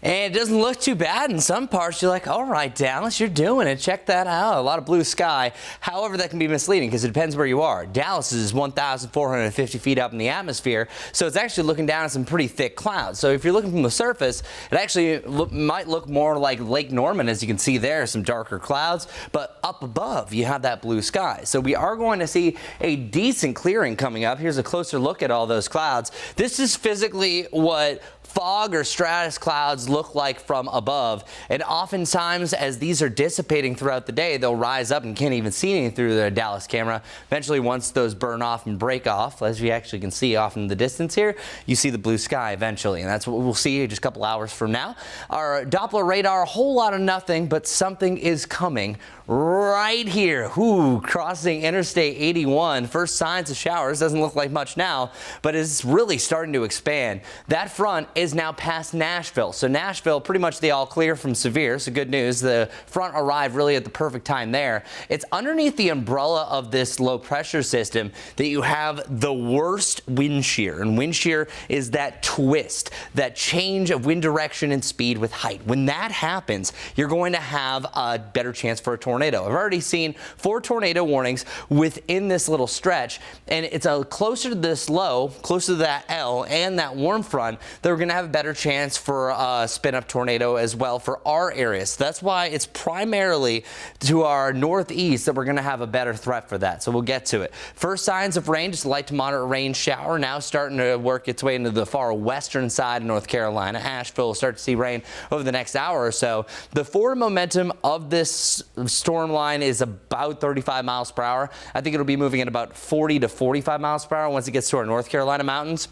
And it doesn't look too bad in some parts. You're like, all right, Dallas, you're doing it. Check that out. A lot of blue sky. However, that can be misleading because it depends where you are. Dallas is 1,450 feet up in the atmosphere, so it's actually looking down at some pretty thick clouds. So if you're looking from the surface, it actually might look more like Lake Norman, as you can see there, some darker clouds. But up above, you have that blue sky. So we are going to see a decent clearing coming up. Here's a closer look at all those clouds. This is physically what fog or stratus clouds look like from above, and oftentimes as these are dissipating throughout the day, they'll rise up and can't even see anything through the Dallas camera. Eventually, once those burn off and break off, as you actually can see off in the distance here, you see the blue sky eventually, and that's what we'll see just a couple hours from now. Our Doppler radar, a whole lot of nothing, but something is coming right here. Ooh, crossing Interstate 81. First signs of showers. Doesn't look like much now, but it's really starting to expand. That front is now past Nashville. So Nashville, pretty much the all clear from severe. So good news. The front arrived really at the perfect time there. It's underneath the umbrella of this low pressure system that you have the worst wind shear. And wind shear is that twist, that change of wind direction and speed with height. When that happens, you're going to have a better chance for a tornado. I've already seen 4 tornado warnings within this little stretch, and it's closer to this low, closer to that L and that warm front, that we're going to have a better chance for a spin-up tornado as well for our area. So that's why it's primarily to our northeast that we're going to have a better threat for that. So we'll get to it. First signs of rain, just a light to moderate rain shower, now starting to work its way into the far western side of North Carolina. Asheville will start to see rain over the next hour or so. The forward momentum of this storm line is about 35 miles per hour. I think it'll be moving at about 40 to 45 miles per hour once it gets to our North Carolina mountains.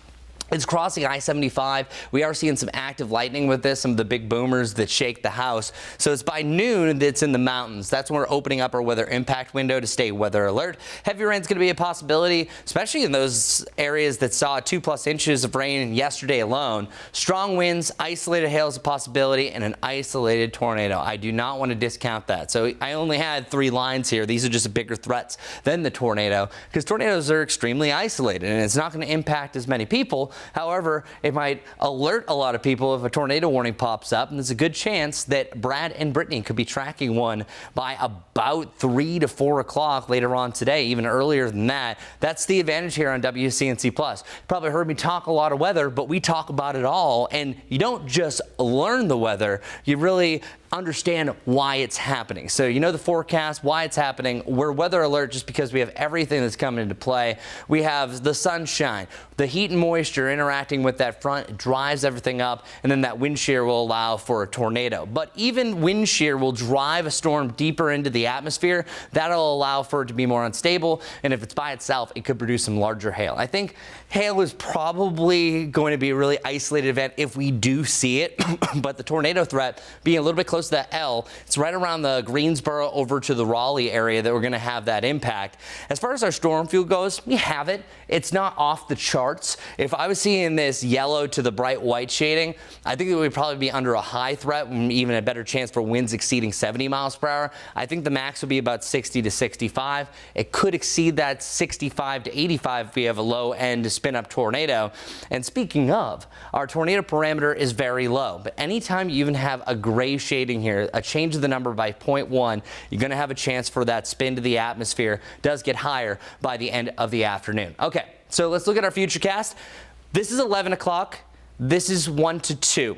It's crossing I-75. We are seeing some active lightning with this, some of the big boomers that shake the house. So it's by noon that's in the mountains. That's when we're opening up our weather impact window to stay weather alert. Heavy rain's going to be a possibility, especially in those areas that saw 2+ inches of rain yesterday alone. Strong winds, isolated hail is a possibility, and an isolated tornado. I do not want to discount that. So I only had 3 lines here. These are just bigger threats than the tornado because tornadoes are extremely isolated, and it's not going to impact as many people. However, it might alert a lot of people if a tornado warning pops up, and there's a good chance that Brad and Brittany could be tracking one by about 3 to 4 o'clock later on today, even earlier than that. That's the advantage here on WCNC Plus. You probably heard me talk a lot of weather, but we talk about it all, and you don't just learn the weather, you really understand why it's happening. So you know the forecast, why it's happening. We're weather alert just because we have everything that's coming into play. We have the sunshine, the heat and moisture interacting with that front, it drives everything up, and then that wind shear will allow for a tornado. But even wind shear will drive a storm deeper into the atmosphere. That'll allow for it to be more unstable, and if it's by itself, it could produce some larger hail. I think hail is probably going to be a really isolated event if we do see it, but the tornado threat being a little bit close to that L, it's right around the Greensboro over to the Raleigh area that we're going to have that impact. As far as our storm fuel goes, we have it. It's not off the charts. If I was seeing this yellow to the bright white shading, I think it would probably be under a high threat, even a better chance for winds exceeding 70 miles per hour. I think the max would be about 60 to 65. It could exceed that 65 to 85 if we have a low end spin up tornado. And speaking of, our tornado parameter is very low, but anytime you even have a gray shade here, a change of the number by 0.1, you're going to have a chance for that spin to the atmosphere. Does get higher by the end of the afternoon. Okay, so let's look at our futurecast. This is 11 o'clock. This is 1 to 2.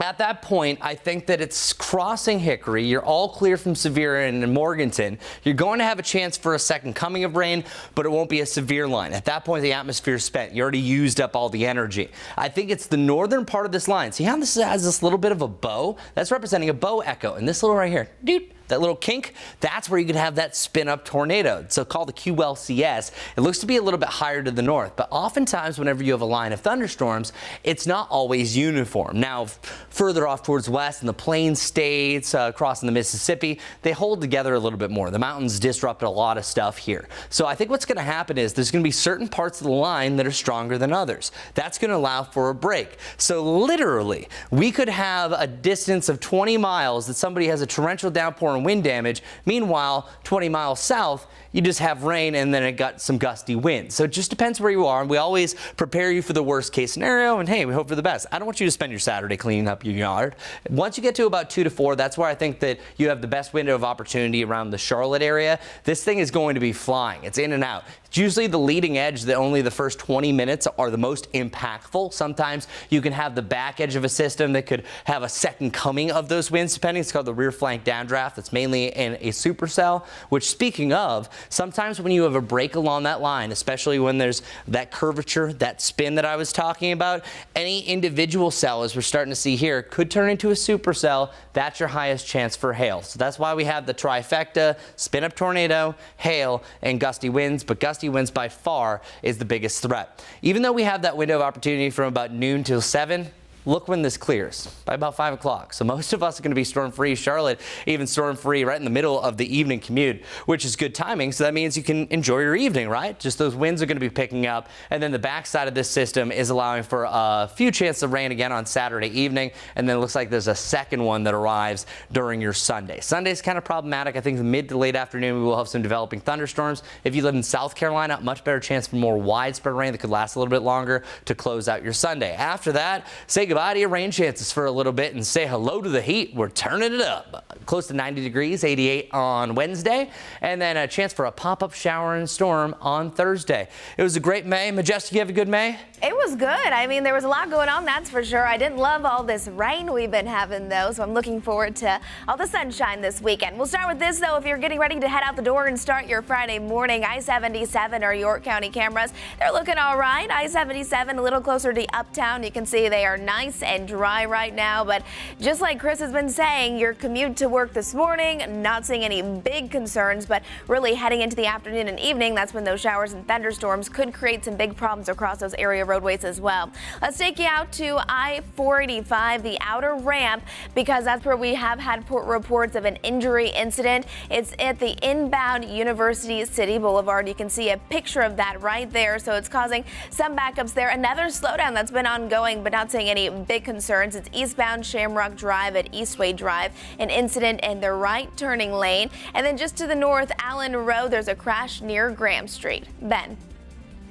At that point, I think that it's crossing Hickory. You're all clear from severe in Morganton. You're going to have a chance for a second coming of rain, but it won't be a severe line. At that point, the atmosphere is spent. You already used up all the energy. I think it's the northern part of this line. See how this has this little bit of a bow? That's representing a bow echo. And this little right here, dude, that little kink, that's where you could have that spin-up tornado. So called the QLCS. It looks to be a little bit higher to the north, but oftentimes whenever you have a line of thunderstorms, it's not always uniform. Now, further off towards west in the plain states, crossing the Mississippi, they hold together a little bit more. The mountains disrupt a lot of stuff here. So I think what's going to happen is there's going to be certain parts of the line that are stronger than others. That's going to allow for a break. So literally, we could have a distance of 20 miles that somebody has a torrential downpour and wind damage. Meanwhile, 20 miles south, you just have rain and then it got some gusty winds. So it just depends where you are. And we always prepare you for the worst case scenario. And hey, we hope for the best. I don't want you to spend your Saturday cleaning up your yard. Once you get to about 2 to 4, that's where I think that you have the best window of opportunity around the Charlotte area. This thing is going to be flying. It's in and out. It's usually the leading edge that only the first 20 minutes are the most impactful. Sometimes you can have the back edge of a system that could have a second coming of those winds, depending. It's called the rear flank downdraft. That's mainly in a supercell, which, speaking of, sometimes when you have a break along that line, especially when there's that curvature, that spin that I was talking about, any individual cell, as we're starting to see here, could turn into a supercell. That's your highest chance for hail. So that's why we have the trifecta: spin up tornado, hail, and gusty winds. But gusty winds by far is the biggest threat. Even though we have that window of opportunity from about noon till 7, look when this clears, by about 5 o'clock. So most of us are going to be storm-free. Charlotte, even storm-free right in the middle of the evening commute, which is good timing. So that means you can enjoy your evening, right? Just those winds are going to be picking up. And then the backside of this system is allowing for a few chances of rain again on Saturday evening. And then it looks like there's a second one that arrives during your Sunday. Sunday's kind of problematic. I think the mid to late afternoon, we will have some developing thunderstorms. If you live in South Carolina, much better chance for more widespread rain that could last a little bit longer to close out your Sunday. After that, say goodbye to your rain chances for a little bit and say hello to the heat. We're turning it up. Close to 90 degrees, 88 on Wednesday, and then a chance for a pop-up shower and storm on Thursday. It was a great May. Majestic, you have a good May? It was good. I mean, there was a lot going on, that's for sure. I didn't love all this rain we've been having, though, so I'm looking forward to all the sunshine this weekend. We'll start with this, though. If you're getting ready to head out the door and start your Friday morning, I-77 or York County cameras, they're looking all right. I-77 a little closer to Uptown. You can see they are nice and dry right now, but just like Chris has been saying, your commute to work this morning, not seeing any big concerns, but really heading into the afternoon and evening, that's when those showers and thunderstorms could create some big problems across those area roadways as well. Let's take you out to I-485, the outer ramp, because that's where we have had reports of an injury incident. It's at the inbound University City Boulevard. You can see a picture of that right there, so it's causing some backups there. Another slowdown that's been ongoing, but not seeing any big concerns. It's eastbound Shamrock Drive at Eastway Drive, an incident in the right turning lane. And then just to the north, Allen Road, there's a crash near Graham Street. Ben.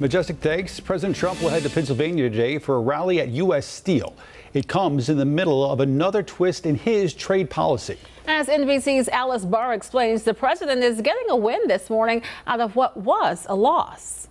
Majestic, thanks. President Trump will head to Pennsylvania today for a rally at U.S. Steel. It comes in the middle of another twist in his trade policy. As NBC's Alice Barr explains, the president is getting a win this morning out of what was a loss.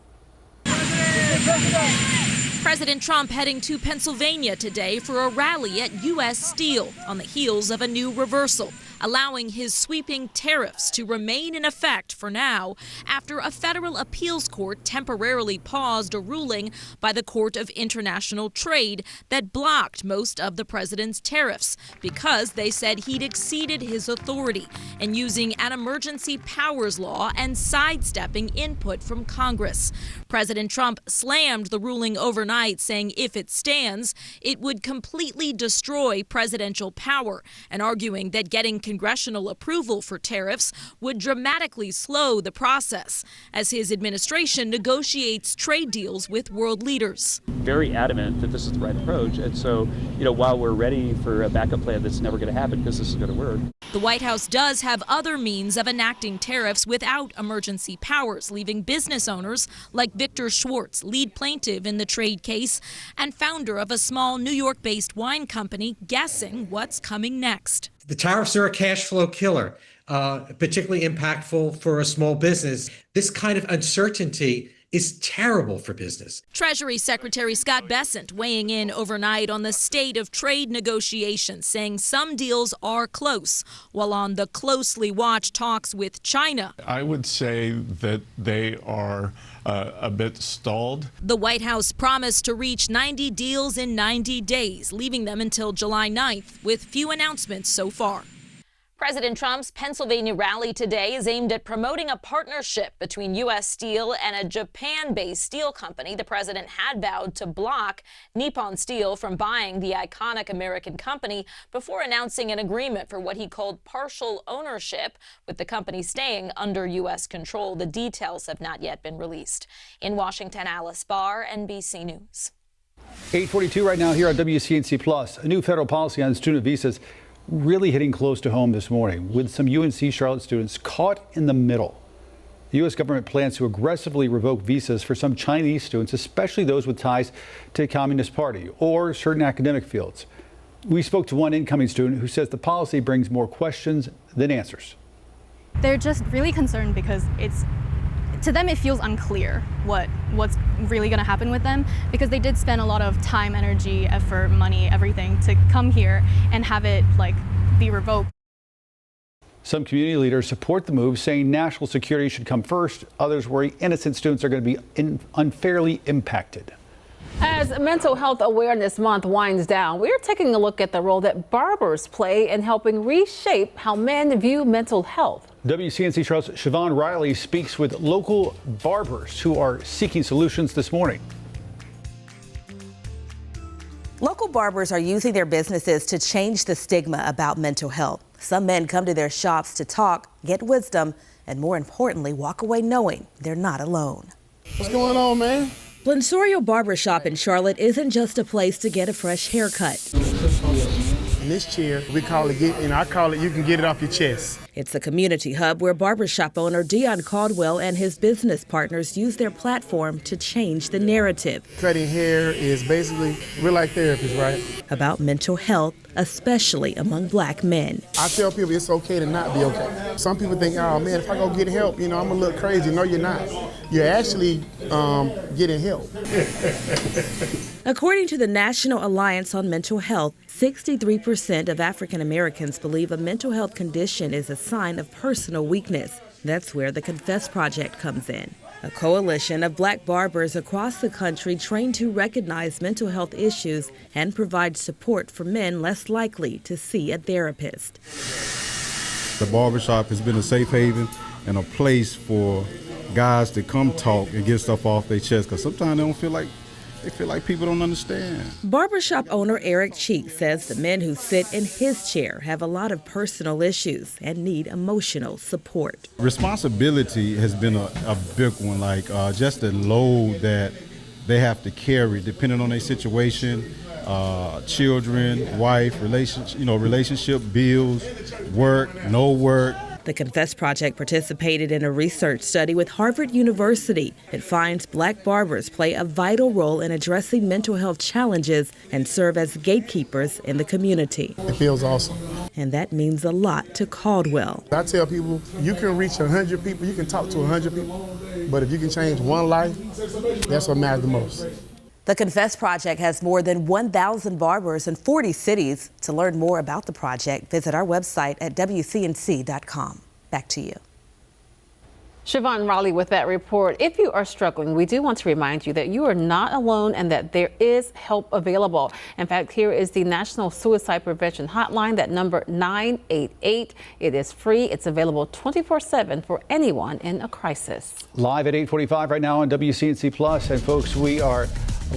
President Trump heading to Pennsylvania today for a rally at U.S. Steel on the heels of a new reversal, allowing his sweeping tariffs to remain in effect for now after a federal appeals court temporarily paused a ruling by the Court of International Trade that blocked most of the president's tariffs because they said he'd exceeded his authority and using an emergency powers law and sidestepping input from Congress. President Trump slammed the ruling overnight, saying if it stands, it would completely destroy presidential power and arguing that getting congressional approval for tariffs would dramatically slow the process as his administration negotiates trade deals with world leaders. Very adamant that this is the right approach. And so, while we're ready for a backup plan that's never going to happen because this is going to work. The White House does have other means of enacting tariffs without emergency powers, leaving business owners like Victor Schwartz, lead plaintiff in the trade case and founder of a small New York-based wine company, guessing what's coming next. The tariffs are a cash flow killer, particularly impactful for a small business. This kind of uncertainty is terrible for business. Treasury Secretary Scott Bessent weighing in overnight on the state of trade negotiations, saying some deals are close, while on the closely watched talks with China. I would say that they are a bit stalled. The White House promised to reach 90 deals in 90 days, leaving them until July 9th, with few announcements so far. President Trump's Pennsylvania rally today is aimed at promoting a partnership between U.S. Steel and a Japan-based steel company. The president had vowed to block Nippon Steel from buying the iconic American company before announcing an agreement for what he called partial ownership, with the company staying under U.S. control. The details have not yet been released. In Washington, Alice Barr, NBC News. 8:42 right now here on WCNC Plus. A new federal policy on student visas really hitting close to home this morning, with some UNC Charlotte students caught in the middle. The U.S. government plans to aggressively revoke visas for some Chinese students, especially those with ties to the Communist Party or certain academic fields. We spoke to one incoming student who says the policy brings more questions than answers. They're just really concerned because to them it feels unclear what's really going to happen with them, because they did spend a lot of time, energy, effort, money, everything to come here and have it be revoked. Some community leaders support the move, saying national security should come first. Others worry innocent students are going to be unfairly impacted. As Mental Health Awareness Month winds down, we're taking a look at the role that barbers play in helping reshape how men view mental health. WCNC Charlotte's Siobhan Riley speaks with local barbers who are seeking solutions this morning. Local barbers are using their businesses to change the stigma about mental health. Some men come to their shops to talk, get wisdom, and more importantly, walk away knowing they're not alone. What's going on, man? Blensorio Barbershop in Charlotte isn't just a place to get a fresh haircut. In this chair, we call it, I call it, you can get it off your chest. It's a community hub where barbershop owner Dion Caldwell and his business partners use their platform to change the narrative. Cutting hair is basically, we're like therapists, right? About mental health, especially among black men. I tell people it's okay to not be okay. Some people think, oh man, if I go get help, I'm gonna look crazy. No, you're not. You're actually getting help. According to the National Alliance on Mental Health, 63% of African Americans believe a mental health condition is a sign of personal weakness. That's where the Confess Project comes in. A coalition of black barbers across the country trained to recognize mental health issues and provide support for men less likely to see a therapist. The barbershop has been a safe haven and a place for guys to come talk and get stuff off their chest, because sometimes they feel like people don't understand. Barbershop owner Eric Cheek says the men who sit in his chair have a lot of personal issues and need emotional support. Responsibility has been a big one, just the load that they have to carry depending on their situation, children, wife, relationship, bills, work, no work. The Confess Project participated in a research study with Harvard University. It finds Black barbers play a vital role in addressing mental health challenges and serve as gatekeepers in the community. It feels awesome. And that means a lot to Caldwell. I tell people, you can reach 100 people, you can talk to 100 people, but if you can change one life, that's what matters the most. The Confess Project has more than 1,000 barbers in 40 cities. To learn more about the project, visit our website at WCNC.com. Back to you. Siobhan Raleigh with that report. If you are struggling, we do want to remind you that you are not alone and that there is help available. In fact, here is the National Suicide Prevention Hotline, that number 988. It is free. It's available 24/7 for anyone in a crisis. Live at 8:45 right now on WCNC Plus. And folks, we are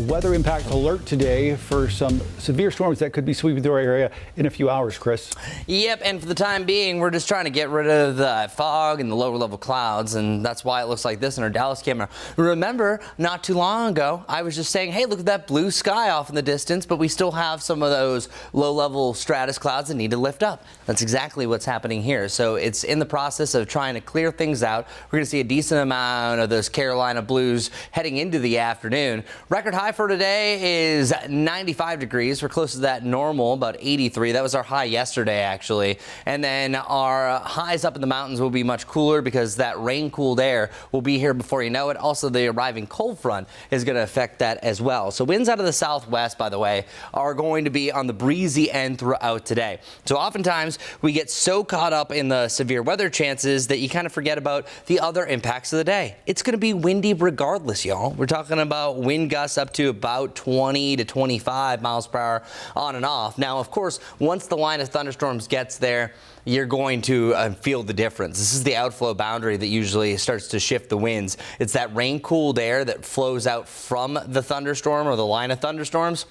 weather impact alert today for some severe storms that could be sweeping through our area in a few hours, Chris. Yep, and for the time being, we're just trying to get rid of the fog and the lower level clouds, and that's why it looks like this in our Dallas camera. Remember, not too long ago, I was just saying, hey, look at that blue sky off in the distance, but we still have some of those low level stratus clouds that need to lift up. That's exactly what's happening here. So it's in the process of trying to clear things out. We're going to see a decent amount of those Carolina blues heading into the afternoon. Record high for today is 95 degrees. We're close to that normal, about 83. That was our high yesterday, actually. And then our highs up in the mountains will be much cooler because that rain-cooled air will be here before you know it. Also, the arriving cold front is going to affect that as well. So winds out of the southwest, by the way, are going to be on the breezy end throughout today. So oftentimes we get so caught up in the severe weather chances that you kind of forget about the other impacts of the day. It's going to be windy regardless, y'all. We're talking about wind gusts up to about 20 to 25 miles per hour on and off. Now, of course, once the line of thunderstorms gets there, you're going to feel the difference. This is the outflow boundary that usually starts to shift the winds. It's that rain-cooled air that flows out from the thunderstorm or the line of thunderstorms.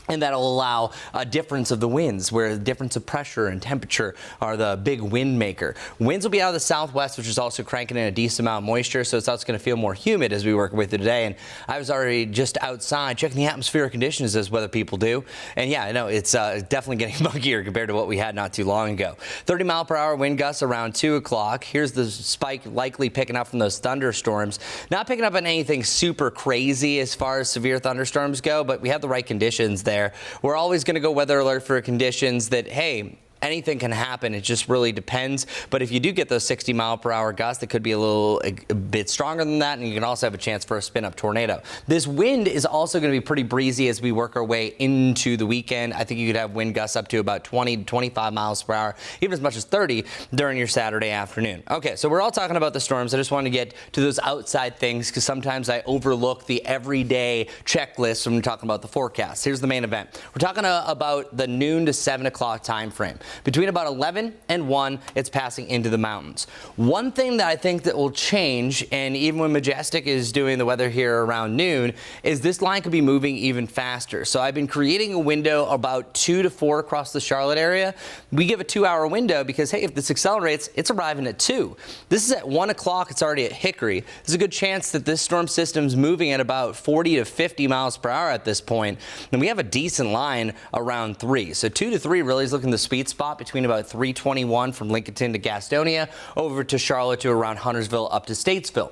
And that'll allow a difference of the winds, where the difference of pressure and temperature are the big wind maker. Winds will be out of the southwest, which is also cranking in a decent amount of moisture, so it's also going to feel more humid as we work with it today. And I was already just outside checking the atmospheric conditions, as weather people do. And yeah, I know it's definitely getting muggier compared to what we had not too long ago. 30 mile per hour wind gusts around 2 o'clock. Here's the spike likely picking up from those thunderstorms. Not picking up on anything super crazy as far as severe thunderstorms go, but we have the right conditions there. We're always going to go weather alert for conditions that, hey, anything can happen. It just really depends. But if you do get those 60 mile per hour gusts, it could be a bit stronger than that, and you can also have a chance for a spin up tornado. This wind is also going to be pretty breezy as we work our way into the weekend. I think you could have wind gusts up to about 20 to 25 miles per hour, even as much as 30 during your Saturday afternoon. Okay, so we're all talking about the storms. I just want to get to those outside things because sometimes I overlook the everyday checklist when we're talking about the forecast. Here's the main event. We're talking about the noon to 7 o'clock time frame. Between about 11 and 1, it's passing into the mountains. One thing that I think that will change, and even when Majestic is doing the weather here around noon, is this line could be moving even faster. So I've been creating a window about 2 to 4 across the Charlotte area. We give a 2-hour window because, hey, if this accelerates, it's arriving at 2. This is at 1 o'clock. It's already at Hickory. There's a good chance that this storm system's moving at about 40 to 50 miles per hour at this point. And we have a decent line around 3. So 2 to 3 really is looking the sweet spot between about 321 from Lincolnton to Gastonia over to Charlotte to around Huntersville up to Statesville.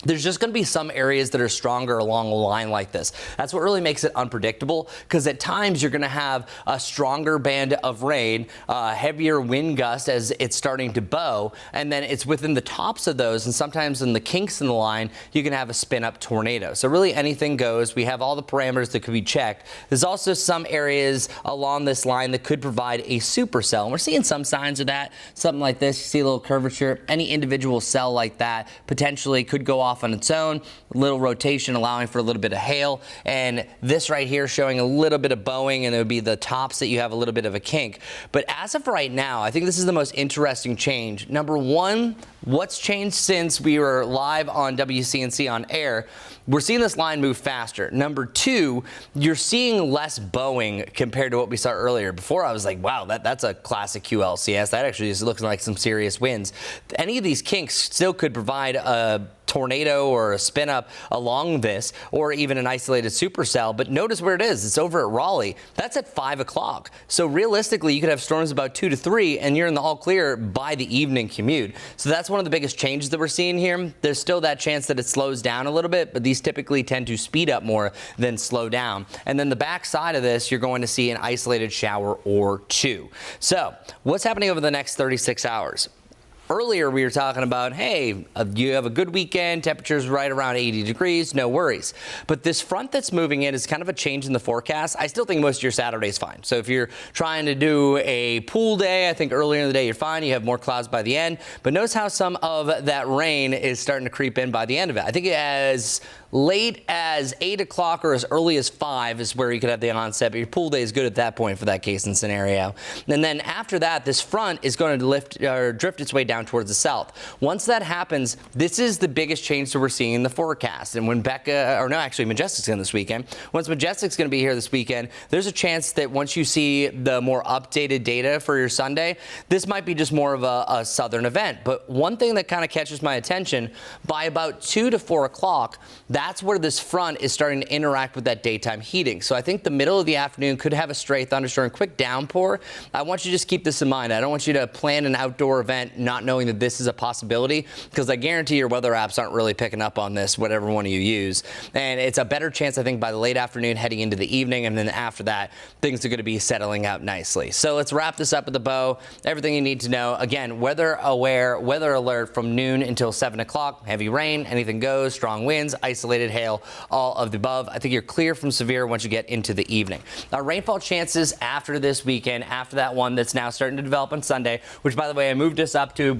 There's just going to be some areas that are stronger along a line like this. That's what really makes it unpredictable, because at times you're going to have a stronger band of rain, heavier wind gust as it's starting to bow, and then it's within the tops of those, and sometimes in the kinks in the line, you can have a spin-up tornado. So really anything goes. We have all the parameters that could be checked. There's also some areas along this line that could provide a supercell, and we're seeing some signs of that. Something like this, you see a little curvature. Any individual cell like that potentially could go off on its own, a little rotation allowing for a little bit of hail, and this right here showing a little bit of bowing, and it would be the tops that you have a little bit of a kink. But as of right now, I think this is the most interesting change. Number one, what's changed since we were live on WCNC on air we're seeing this line move faster. Number two, you're seeing less bowing compared to what we saw earlier. Before I was like, wow, that's a classic QLCS. That actually is looking like some serious winds. Any of these kinks still could provide a tornado or a spin up along this, or even an isolated supercell. But notice where it is. It's over at Raleigh. That's at 5 o'clock. So realistically, you could have storms about 2 to 3, and you're in the all clear by the evening commute. So that's one of the biggest changes that we're seeing here. There's still that chance that it slows down a little bit, but these typically tend to speed up more than slow down. And then the back side of this, you're going to see an isolated shower or two. So what's happening over the next 36 hours? Earlier, we were talking about, hey, you have a good weekend, temperatures right around 80 degrees, no worries. But this front that's moving in is kind of a change in the forecast. I still think most of your Saturday is fine. So if you're trying to do a pool day, I think earlier in the day you're fine. You have more clouds by the end. But notice how some of that rain is starting to creep in by the end of it. I think as late as 8 o'clock or as early as 5 is where you could have the onset, but your pool day is good at that point for that case and scenario. And then after that, this front is going to drift its way down towards the south. Once that happens, this is the biggest change that we're seeing in the forecast. And when Majestic's in this weekend. Once Majestic's going to be here this weekend, there's a chance that once you see the more updated data for your Sunday, this might be just more of a southern event. But one thing that kind of catches my attention, by about 2 to 4 o'clock, that's where this front is starting to interact with that daytime heating. So I think the middle of the afternoon could have a stray thunderstorm, quick downpour. I want you to just keep this in mind. I don't want you to plan an outdoor event not knowing that this is a possibility, because I guarantee your weather apps aren't really picking up on this, whatever one you use. And it's a better chance, I think, by the late afternoon heading into the evening. And then after that, things are going to be settling out nicely. So let's wrap this up with a bow. Everything you need to know. Again, weather aware, weather alert from noon until 7 o'clock. Heavy rain, anything goes, strong winds, isolated hail, all of the above. I think you're clear from severe once you get into the evening. Now, rainfall chances after this weekend, after that one that's now starting to develop on Sunday, which, by the way, I moved us up to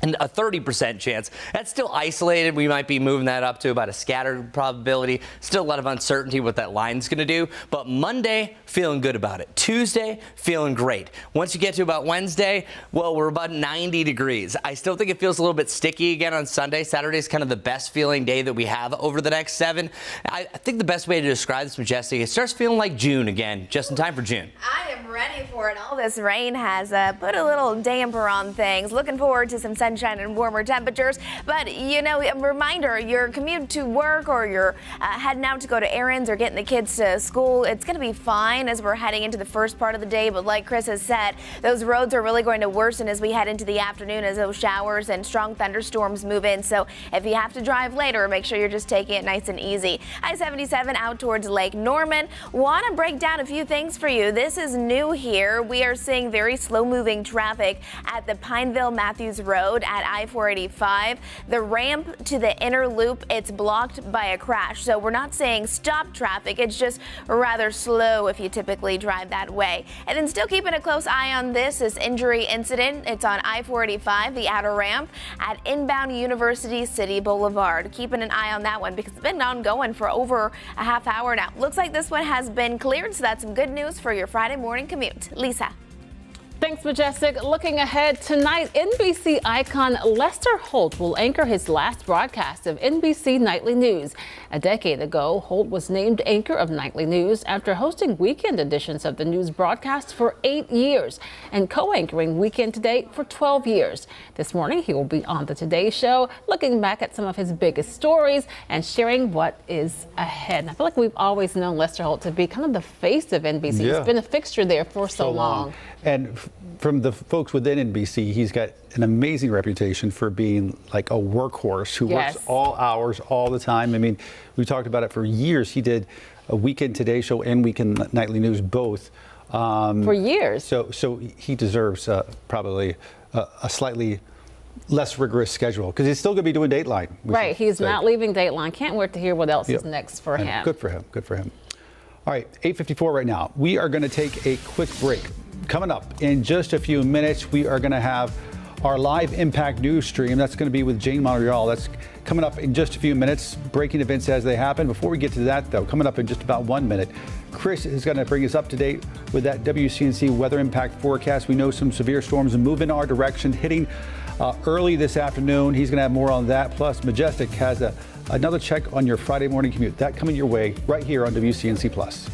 a 30% chance. That's still isolated. We might be moving that up to about a scattered probability. Still a lot of uncertainty what that line's going to do. But Monday, feeling good about it. Tuesday, feeling great. Once you get to about Wednesday, well, we're about 90 degrees. I still think it feels a little bit sticky again on Sunday. Saturday is kind of the best feeling day that we have over the next 7. I think the best way to describe this Majestic, it starts feeling like June again, just in time for June. I am ready for it. All this rain has put a little damper on things. Looking forward to some sunshine and warmer temperatures. But, you know, a reminder, your commute to work or you're heading out to go to errands or getting the kids to school, it's going to be fine as we're heading into the first part of the day. But like Chris has said, those roads are really going to worsen as we head into the afternoon as those showers and strong thunderstorms move in. So if you have to drive later, make sure you're just taking it nice and easy. I-77 out towards Lake Norman. Want to break down a few things for you. This is new here. We are seeing very slow moving traffic at the Pineville Matthews Road at I-485. The ramp to the inner loop, it's blocked by a crash. So we're not saying stop traffic. It's just rather slow if you typically drive that way. And then still keeping a close eye on this injury incident. It's on I-485, the outer ramp at inbound University City Boulevard. Keeping an eye on that one because it's been ongoing for over a half hour now. Looks like this one has been cleared, so that's some good news for your Friday morning commute. Lisa. Thanks, Majestic. Looking ahead tonight, NBC icon Lester Holt will anchor his last broadcast of NBC Nightly News. A decade ago, Holt was named anchor of Nightly News after hosting weekend editions of the news broadcast for 8 years and co-anchoring Weekend Today for 12 years. This morning, he will be on the Today Show, looking back at some of his biggest stories and sharing what is ahead. And I feel like we've always known Lester Holt to be kind of the face of NBC. Yeah. He's been a fixture there for so long. And from the folks within NBC, he's got an amazing reputation for being like a workhorse who works all hours, all the time. I mean, we talked about it for years. He did a Weekend Today Show and Weekend Nightly News both. For years. So he deserves probably a slightly less rigorous schedule because he's still going to be doing Dateline. Right. He's not leaving Dateline. Can't wait to hear what else is next for him. Good for him. Good for him. All right, 8:54 right now. We are going to take a quick break. Coming up in just a few minutes, we are going to have our live Impact News stream. That's going to be with Jane Montreal. That's coming up in just a few minutes, breaking events as they happen. Before we get to that, though, coming up in just about 1 minute, Chris is going to bring us up to date with that WCNC weather impact forecast. We know some severe storms move in our direction, hitting early this afternoon. He's going to have more on that. Plus, Majestic has another check on your Friday morning commute. That coming your way right here on WCNC Plus.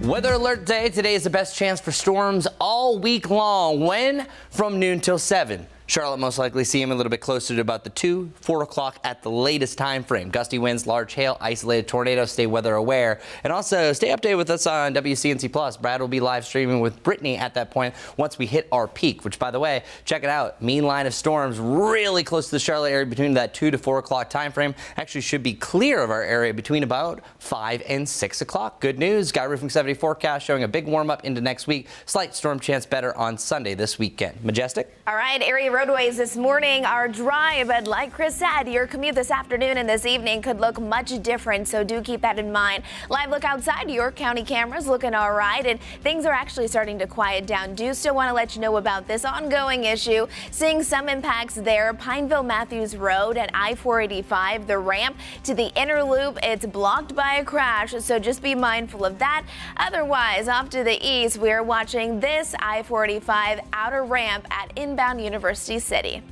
Weather alert day. Today is the best chance for storms all week long. When? From noon till 7. Charlotte most likely see them a little bit closer to about the 2, 4 o'clock at the latest time frame. Gusty winds, large hail, isolated tornadoes. Stay weather aware. And also stay updated with us on WCNC Plus. Brad will be live streaming with Brittany at that point once we hit our peak, which, by the way, check it out. Mean line of storms really close to the Charlotte area between that 2 to 4 o'clock time frame. Actually should be clear of our area between about 5 and 6 o'clock. Good news. Sky Roofing 70 forecast showing a big warm up into next week. Slight storm chance better on Sunday this weekend. Majestic? All right, area roadways this morning are dry, but like Chris said, your commute this afternoon and this evening could look much different, so do keep that in mind. Live look outside, York County cameras looking all right, and things are actually starting to quiet down. Do still want to let you know about this ongoing issue. Seeing some impacts there. Pineville Matthews Road at I-485, the ramp to the inner loop, it's blocked by a crash, so just be mindful of that. Otherwise, off to the east, we're watching this I-485 outer ramp at inbound University City.